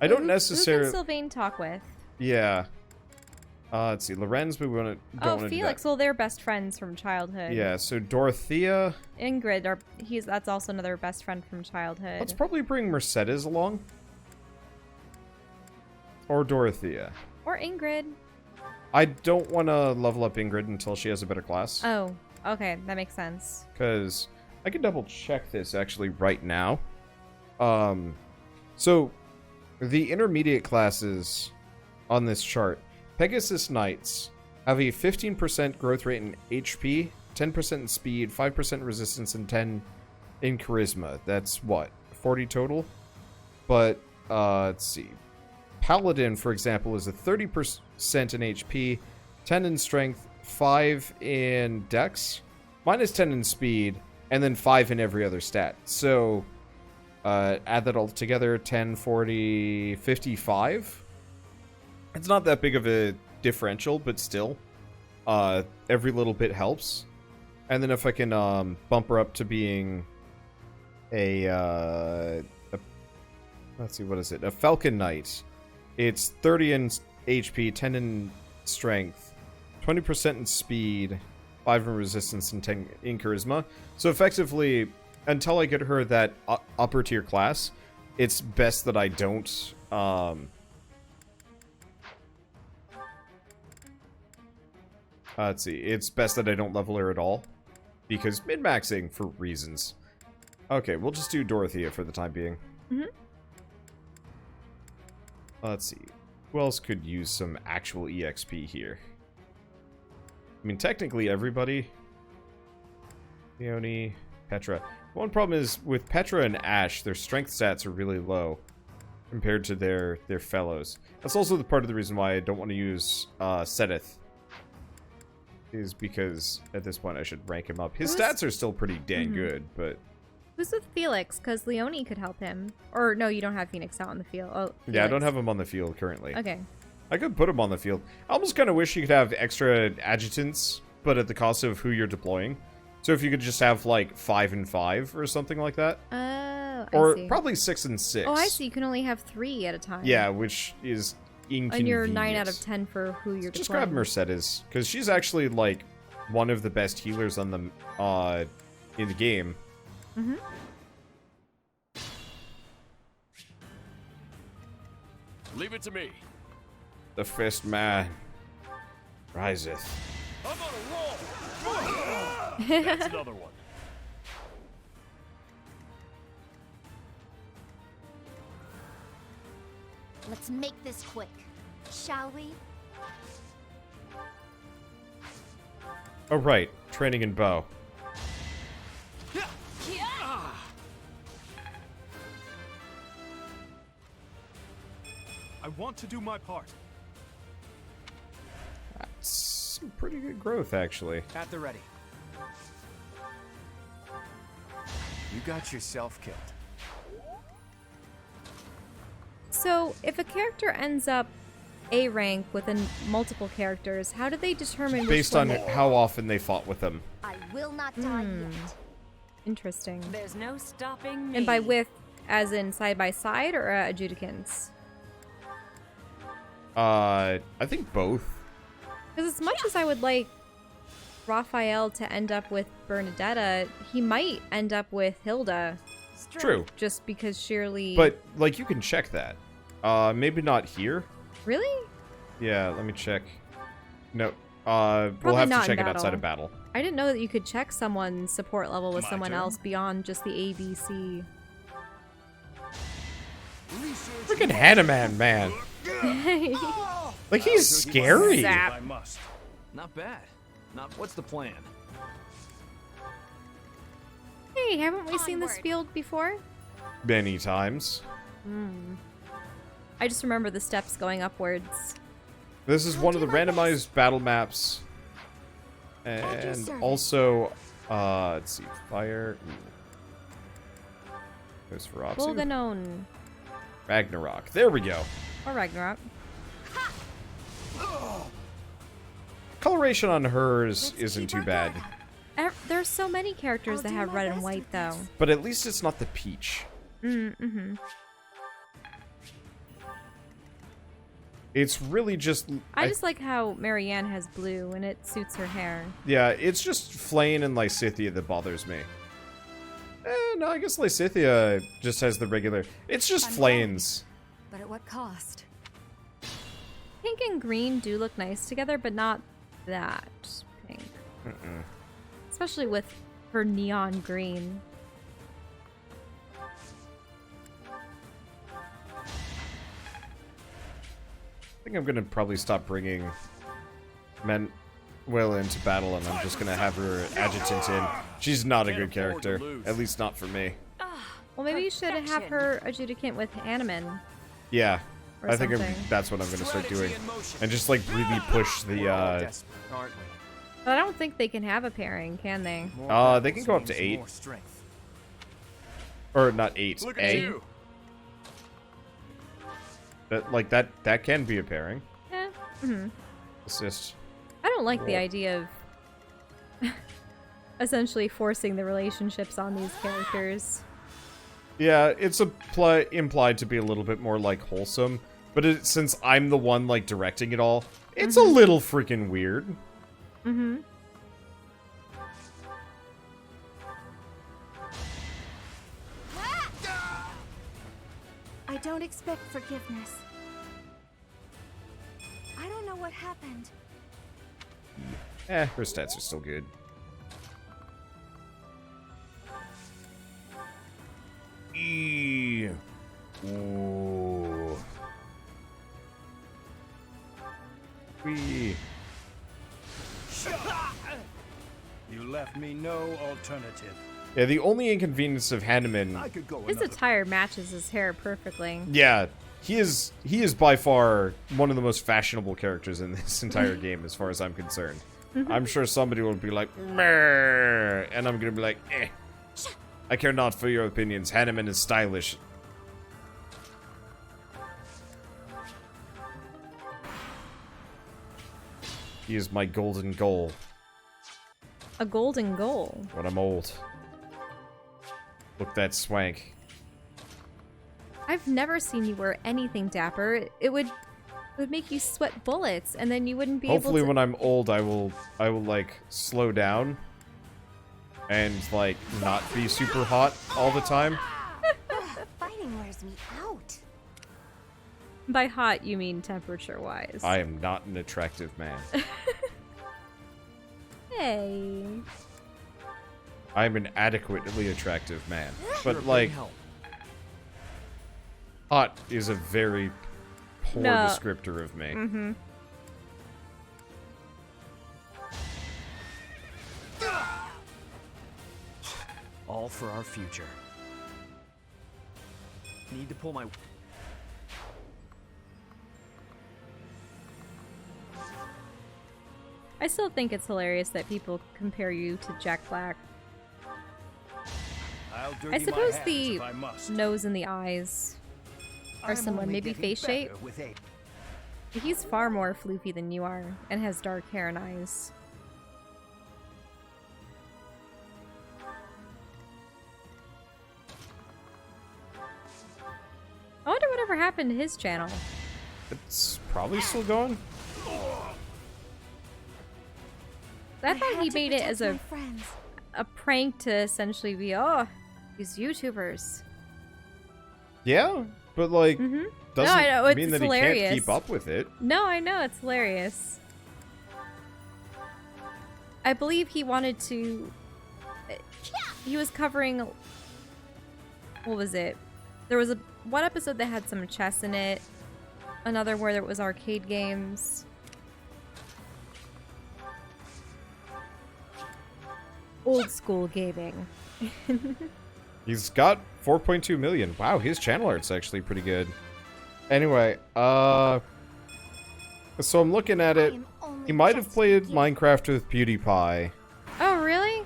I don't necessarily. Who can Sylvain talk with? Yeah. Let's see. Lorenz, we don't want to. Felix. Well, they're best friends from childhood. Yeah. So Dorothea. Ingrid, that's also another best friend from childhood. Let's probably bring Mercedes along. Or Dorothea. Or Ingrid. I don't want to level up Ingrid until she has a better class. Oh, okay, that makes sense. Because I can double check this actually right now. So the intermediate classes on this chart, Pegasus Knights have a 15% growth rate in HP, 10% in speed, 5% resistance, and 10 in charisma. That's what, 40 total? But let's see. Paladin, for example, is a 30% in HP, 10 in strength, 5 in dex, minus 10 in speed, and then 5 in every other stat. So, Add that all together, 10, 40, 55. It's not that big of a differential, but still. Every little bit helps. And then if I can bump her up to being a let's see, what is it? A Falcon Knight. It's 30 in HP, 10 in strength, 20% in speed, 5 in resistance, and 10 in charisma. So effectively, until I get her that upper tier class, it's best that I don't let's see. It's best that I don't level her at all, because min-maxing for reasons. Okay, we'll just do Dorothea for the time being. Mm-hmm. Let's see. Who else could use some actual EXP here? I mean, technically everybody. Leonie, Petra. One problem is with Petra and Ash, their strength stats are really low compared to their fellows. That's also the part of the reason why I don't want to use Sedith. Is because at this point I should rank him up. His stats are still pretty dang good, but... Who's with Felix? Because Leonie could help him. Or, no, you don't have Phoenix out on the field. Oh, Felix. Yeah, I don't have him on the field currently. Okay. I could put him on the field. I almost kind of wish you could have extra adjutants, but at the cost of who you're deploying. So if you could just have, like, 5 and 5 or something like that. Oh, or I see. probably 6 and 6. Oh, I see. You can only have 3 at a time. Yeah, which is inconvenient. And you're 9 out of 10 for who you're Just deploying. grab Mercedes, because she's actually, like, one of the best healers on the, in the game. Mm-hmm. Leave it to me. The first man riseth. I'm on a roll. That's another one. Let's make this quick, shall we? Oh, right. Training in bow. I want to do my part. That's some pretty good growth, actually. At the ready. You got yourself killed. So, if a character ends up A rank within multiple characters, how do they determine Based which on one how often they fought with them. I will not die yet. Interesting. There's no stopping me. And by with, as in side by side or adjudicants? I think both. Because as much as I would like Raphael to end up with Bernadetta, he might end up with Hilda. True. Just because Shirley... But, like, you can check that. Maybe not here. Really? Yeah, let me check. No. We'll Probably have not to check in it outside of battle. I didn't know that you could check someone's support level with My someone turn. else beyond just the ABC. Freaking Hanuman, man. Like, he's scary. Zap. I must. Not bad. What's the plan? Hey, haven't we seen this field before? Many times. I just remember the steps going upwards. This is one of the randomized battle maps. And also, let's see, fire. There's Feropsu. Volganon. Ragnarok. There we go. Or Ragnarok. Coloration on hers isn't too bad. There's so many characters that have red and white, though. But at least it's not the peach. Mm-hmm. It's really just... I just like how Marianne has blue, and it suits her hair. Yeah, it's just Flane and Lysithea that bothers me. No, I guess Lysithea just has the regular... It's just Flanes. But at what cost? Pink and green do look nice together, but not that pink. Especially with her neon green. I think I'm gonna probably stop bringing Manuela into battle, and I'm just gonna have her adjutant in. She's not a good character, at least not for me. Well, maybe you should have her adjudicant with Animan. Yeah, Or I think something. that's what I'm gonna start doing, and just like really push the. But I don't think they can have a pairing, can they? They can go up to 8. Or not 8, Look A. at you. That can be a pairing. Yeah. Mm-hmm. Assist. I don't like the Whoa. idea of essentially forcing the relationships on these characters. Yeah, it's implied to be a little bit more like wholesome, but since I'm the one like directing it all, it's a little freaking weird. Mm-hmm. I don't expect forgiveness. I don't know what happened. Her stats are still good. Ooh. Wee. You left me no alternative. Yeah, the only inconvenience of Hanneman. His attire matches his hair perfectly. Yeah, he is by far one of the most fashionable characters in this entire game, as far as I'm concerned. I'm sure somebody will be like, meh, and I'm gonna be like, eh. I care not for your opinions. Hanneman is stylish. He is my golden goal A golden goal. when I'm old. Look that swank. I've never seen you wear anything dapper. It would make you sweat bullets, and then you wouldn't be Hopefully able to... when I'm old, I will like slow down and like not be super hot all the time. Fighting wears me out. By hot, you mean temperature-wise. I am not an attractive man. Hey. I'm an adequately attractive man. You're a But big like, help. hot is a very poor No. descriptor of me. Mm-hmm. All for our future. Need to pull my... I still think it's hilarious that people compare you to Jack Black. I'll dirty I my suppose hands the if I must. nose and the eyes are I'm similar. only Maybe getting face better shape. with age. He's far more floofy than you are, and has dark hair and eyes. I wonder whatever happened to his channel. It's probably still going. I thought had he to made it protect as my friends. a prank to essentially be, oh, these YouTubers. Yeah, but like, No, doesn't I know, mean it's that hilarious. he can't keep up with it. No, I know, it's hilarious. I believe he wanted to... He was covering... What was it? There was one episode that had some chess in it. Another where there was arcade games. Old school gaming. He's got 4.2 million. Wow, his channel art's actually pretty good. Anyway, so I'm looking at it. He might have played Minecraft with PewDiePie. Oh, really?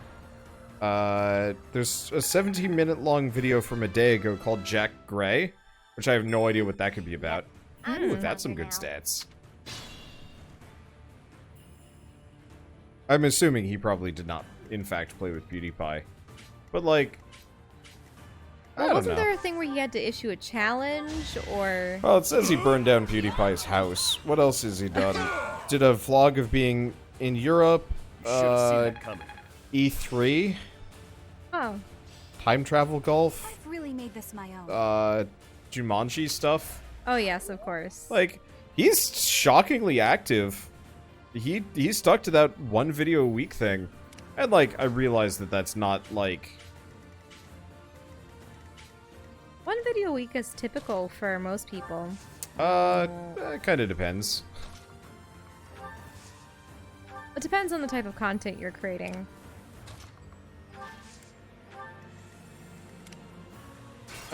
There's a 17-minute long video from a day ago called Jack Gray, which I have no idea what that could be about. Ooh, that's some good stats. I'm assuming he probably did not, in fact, play with PewDiePie. But, like, I don't Wasn't know. there a thing where he had to issue a challenge, or... Well, it says he burned down PewDiePie's house. What else has he done? Did a vlog of being in Europe, E3, Oh. time travel golf, I've really made this my own. Jumanji stuff. Oh, yes, of course. Like, he's shockingly active. He stuck to that one video a week thing. And, like, I realize that that's not, like... One video a week is typical for most people. It kind of depends. It depends on the type of content you're creating.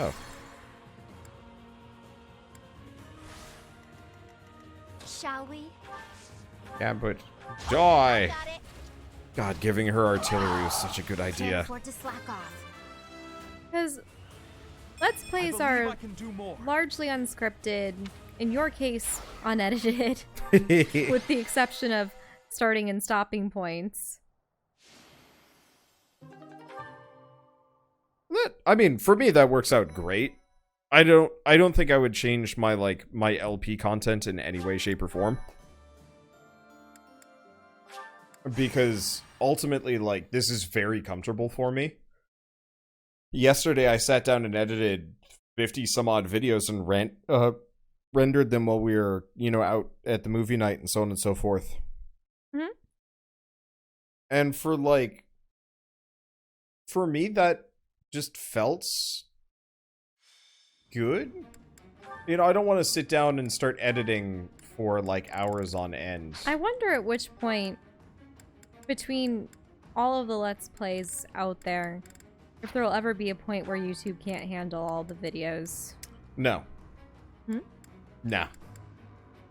Oh. Shall we? Yeah, but... Die! God, giving her artillery is such a good idea. Can't afford to slack off. Because Let's Plays believe are I can do more. largely unscripted, in your case, unedited, with the exception of starting and stopping points. I mean, for me, that works out great. I don't think I would change my my LP content in any way, shape, or form. Because ultimately, like, this is very comfortable for me. Yesterday, I sat down and edited 50 some odd videos and rendered them while we were, out at the movie night and so on and so forth. Mm-hmm. And for me, that just felt good. I don't want to sit down and start editing for hours on end. I wonder at which point, between all of the Let's Plays out there, if there will ever be a point where YouTube can't handle all the videos. No. Hmm? Nah.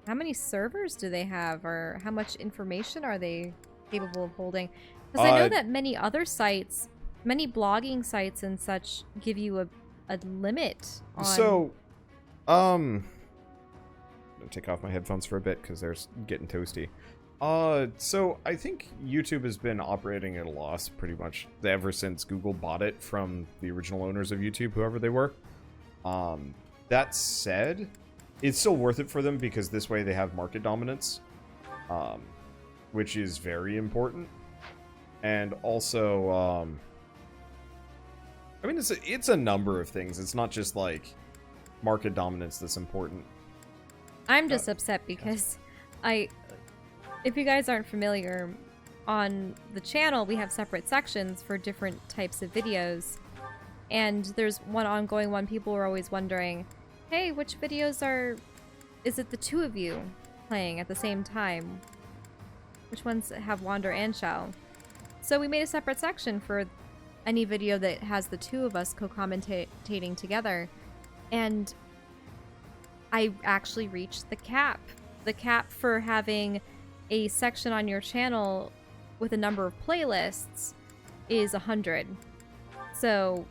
How many servers do they have, or how much information are they capable of holding? Because I know that many other sites, many blogging sites and such, give you a limit on... So, I'm gonna take off my headphones for a bit because they're getting toasty. So I think YouTube has been operating at a loss pretty much ever since Google bought it from the original owners of YouTube, whoever they were. That said, it's still worth it for them because this way they have market dominance, which is very important. And also, I mean, it's a number of things. It's not just market dominance that's important. I'm just upset because if you guys aren't familiar, on the channel we have separate sections for different types of videos, and there's one ongoing one. People are always wondering, hey, which videos is it the two of you playing at the same time? Which ones have Wander and Shao? So we made a separate section for any video that has the two of us co-commentating together, and I actually reached the cap. The cap for having a section on your channel with a number of playlists is 100. So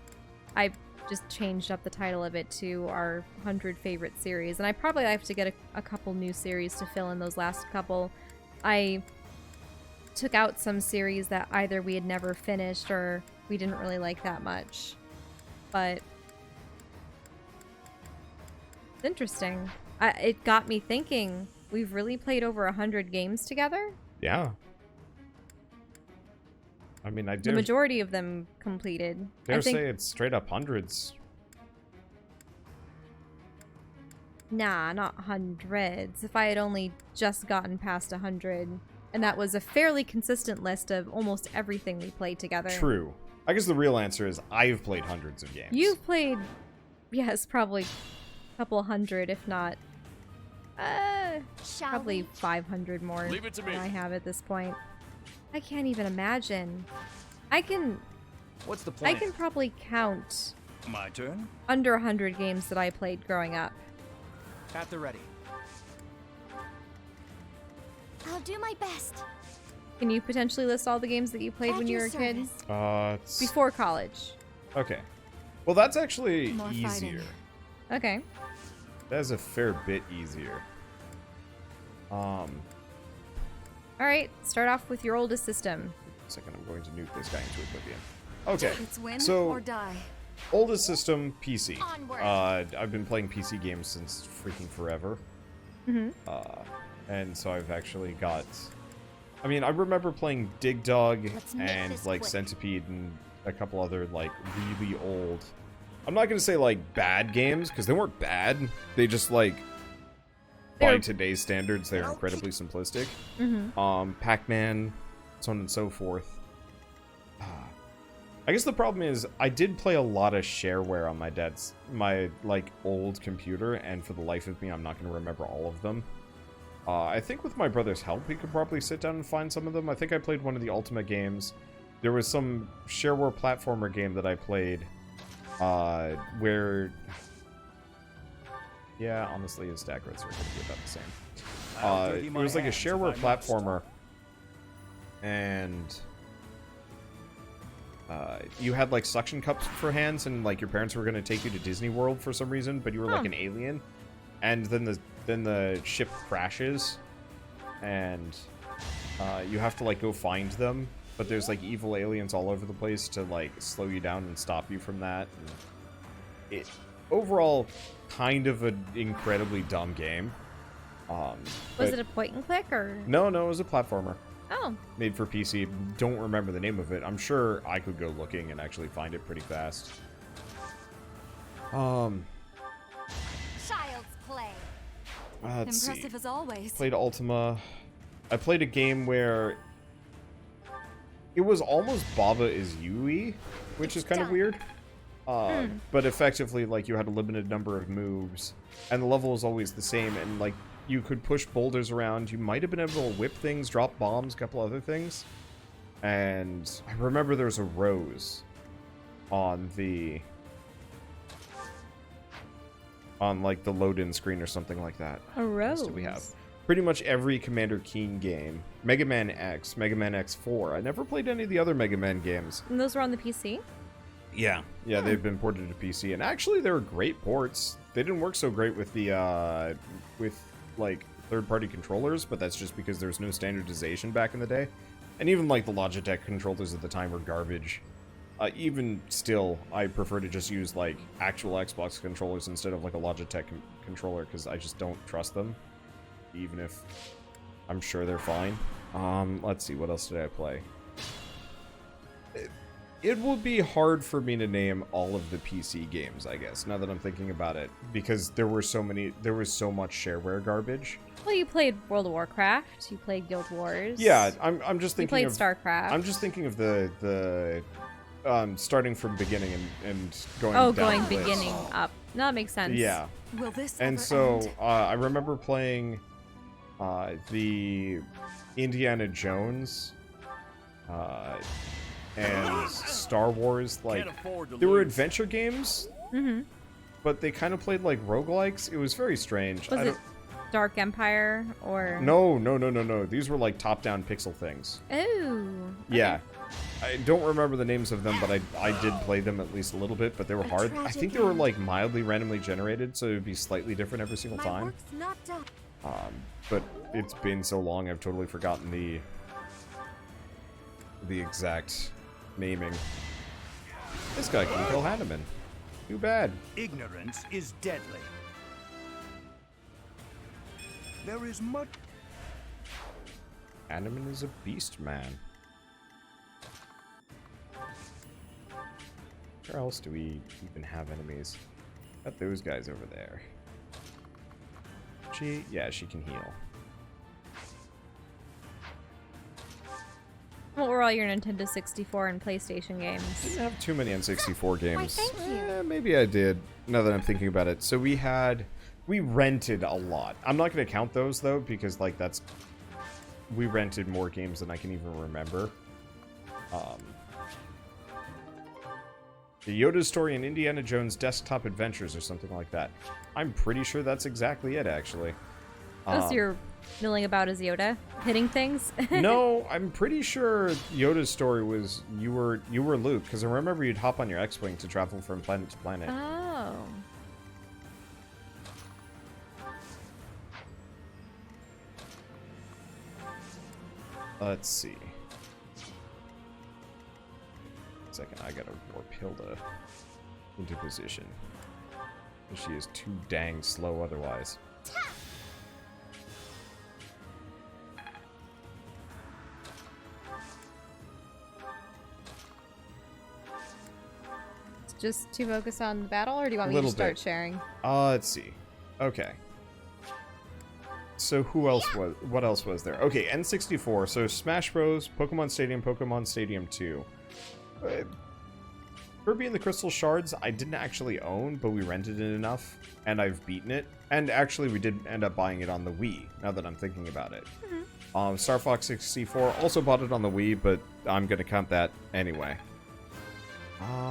I just changed up the title of it to our 100 favorite series. And I probably have to get a couple new series to fill in those last couple. I took out some series that either we had never finished or we didn't really like that much. But it's interesting. It got me thinking, we've really played over 100 games together? Yeah. I mean, The majority of them completed. I say it's straight up hundreds. Nah, not hundreds. If I had only just gotten past 100, and that was a fairly consistent list of almost everything we played together. True. I guess the real answer is I've played hundreds of games. You've played, yes, probably a couple hundred, if not probably 500 more Leave it to me. than I have at this point. I can't even imagine. What's the plan? I can probably count My turn? under 100 games that I played growing up. At the ready. I'll do my best. Can you potentially list all the games that you played when you were a kid? Before college. Okay. Well, that's actually More easier. fighting. Okay. That's a fair bit easier. All right, start off with your oldest system. A second, I'm going to nuke this guy into oblivion. Okay, It's win so or die. oldest system, PC. Onward. I've been playing PC games since freaking forever. Mm-hmm. And so I've actually got... I mean, I remember playing Dig Dug make and, this like, quick. Centipede and a couple other, like, really old... I'm not going to say, like, bad games, because they weren't bad. They just, like... By today's standards, they're incredibly simplistic. Mm-hmm. Pac-Man, so on and so forth. I guess the problem is, I did play a lot of shareware on my like, old computer, and for the life of me, I'm not going to remember all of them. I think with my brother's help, we could probably sit down and find some of them. I think I played one of the Ultimate games. There was some shareware platformer game that I played, where... Yeah, honestly, his stack rates are going to be about the same. It was like a shareware platformer, and you had like suction cups for hands, and like your parents were going to take you to Disney World for some reason, but you were like an alien, and then the ship crashes, and you have to like go find them, but there's like evil aliens all over the place to like slow you down and stop you from that. And it overall kind of an incredibly dumb game. Was it a point and click or? No, it was a platformer. Oh. Made for PC. Don't remember the name of it. I'm sure I could go looking and actually find it pretty fast. Child's play. Let's Impressive see. as always. Played Ultima. I played a game where it was almost Baba is Yui, which is kind of weird. But effectively, like, you had a limited number of moves, and the level was always the same, and like, you could push boulders around. You might have been able to whip things, drop bombs, a couple other things. And I remember there was a rose on like the load-in screen or something like that. A rose? What else did we have? Pretty much every Commander Keen game. Mega Man X, Mega Man X4. I never played any of the other Mega Man games. And those were on the PC? Yeah, they've been ported to PC, and actually they were great ports. They didn't work so great with the like third-party controllers, but that's just because there was no standardization back in the day, and even like the Logitech controllers at the time were garbage. Even still, I prefer to just use like actual Xbox controllers instead of like a Logitech controller, because I just don't trust them, even if I'm sure they're fine. Let's see, what else did I play? It would be hard for me to name all of the PC games, I guess, now that I'm thinking about it, because there was so much shareware garbage. Well, you played World of Warcraft, you played Guild Wars. Yeah, I'm just thinking you played StarCraft. I'm just thinking of the starting from beginning and going Oh, down going the list. beginning up. No, that makes sense. Yeah. Will this And ever so end? I remember playing the Indiana Jones and Star Wars, like, Can't afford to they were lose. adventure games, Mm-hmm. but they kind of played like roguelikes. It was very strange. Was it Dark Empire or? No. These were like top-down pixel things. Oh. Yeah. I don't remember the names of them, but I did play them at least a little bit, but they were hard. I think they were like mildly randomly generated, so it would be slightly different every single time. Work's not done. But it's been so long, I've totally forgotten the exact naming. This guy can kill Hanneman. Too bad. Ignorance is deadly. There is much... Hanneman is a beast man. Where else do we even have enemies? Got those guys over there. Yeah, she can heal. What were all your Nintendo 64 and PlayStation games? Didn't have too many N64 games. thank you. Maybe I did, now that I'm thinking about it. So we rented a lot. I'm not going to count those, though, because, like, we rented more games than I can even remember. The Yoda's Story and Indiana Jones Desktop Adventures or something like that. I'm pretty sure that's exactly it, actually. So you're milling about as Yoda, hitting things? No, I'm pretty sure Yoda's story was you were Luke, because I remember you'd hop on your X-Wing to travel from planet to planet. Oh. Let's see. Second, I gotta warp Hilda into position. She is too dang slow otherwise. Just to focus on the battle, or do you want me to start sharing? Let's see. Okay. So what else was there? Okay, N64. So Smash Bros, Pokemon Stadium 2. Kirby and the Crystal Shards, I didn't actually own, but we rented it enough, and I've beaten it. And actually, we did end up buying it on the Wii, now that I'm thinking about it. Star Fox 64, also bought it on the Wii, but I'm going to count that anyway.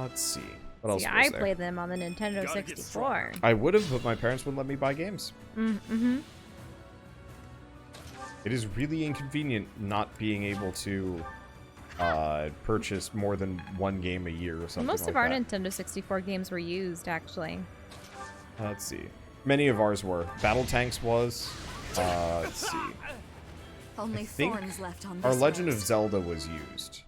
Let's see. What else was I there? played them on the Nintendo 64. I would have, but my parents wouldn't let me buy games. Mm-hmm. It is really inconvenient not being able to purchase more than one game a year or something. Most like of our that. Nintendo 64 games were used, actually. Let's see. Many of ours were. Battle Tanks was. Let's see. Only I think thorns left on this our Legend of rose. Zelda was used.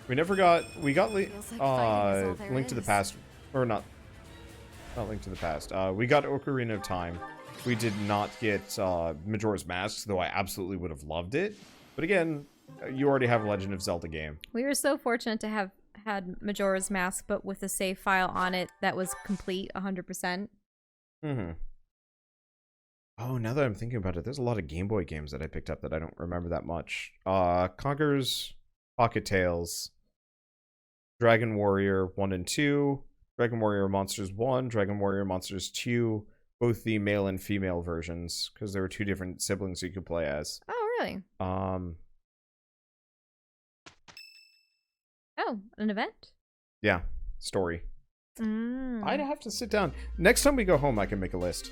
We never got. We got Feels like fighting is all there Link to the is. Past, or not. Not Link to the Past. We got Ocarina of Time. We did not get Majora's Mask, though I absolutely would have loved it. But again, you already have a Legend of Zelda game. We were so fortunate to have had Majora's Mask, but with a save file on it that was complete 100%. Mm-hmm. Oh, now that I'm thinking about it, there's a lot of Game Boy games that I picked up that I don't remember that much. Conker's Pocket Tales, Dragon Warrior 1 and 2, Dragon Warrior Monsters 1, Dragon Warrior Monsters 2, both the male and female versions, because there were two different siblings you could play as. Oh, really? Oh, an event? Yeah, story. Mm. I'd have to sit down. Next time we go home, I can make a list.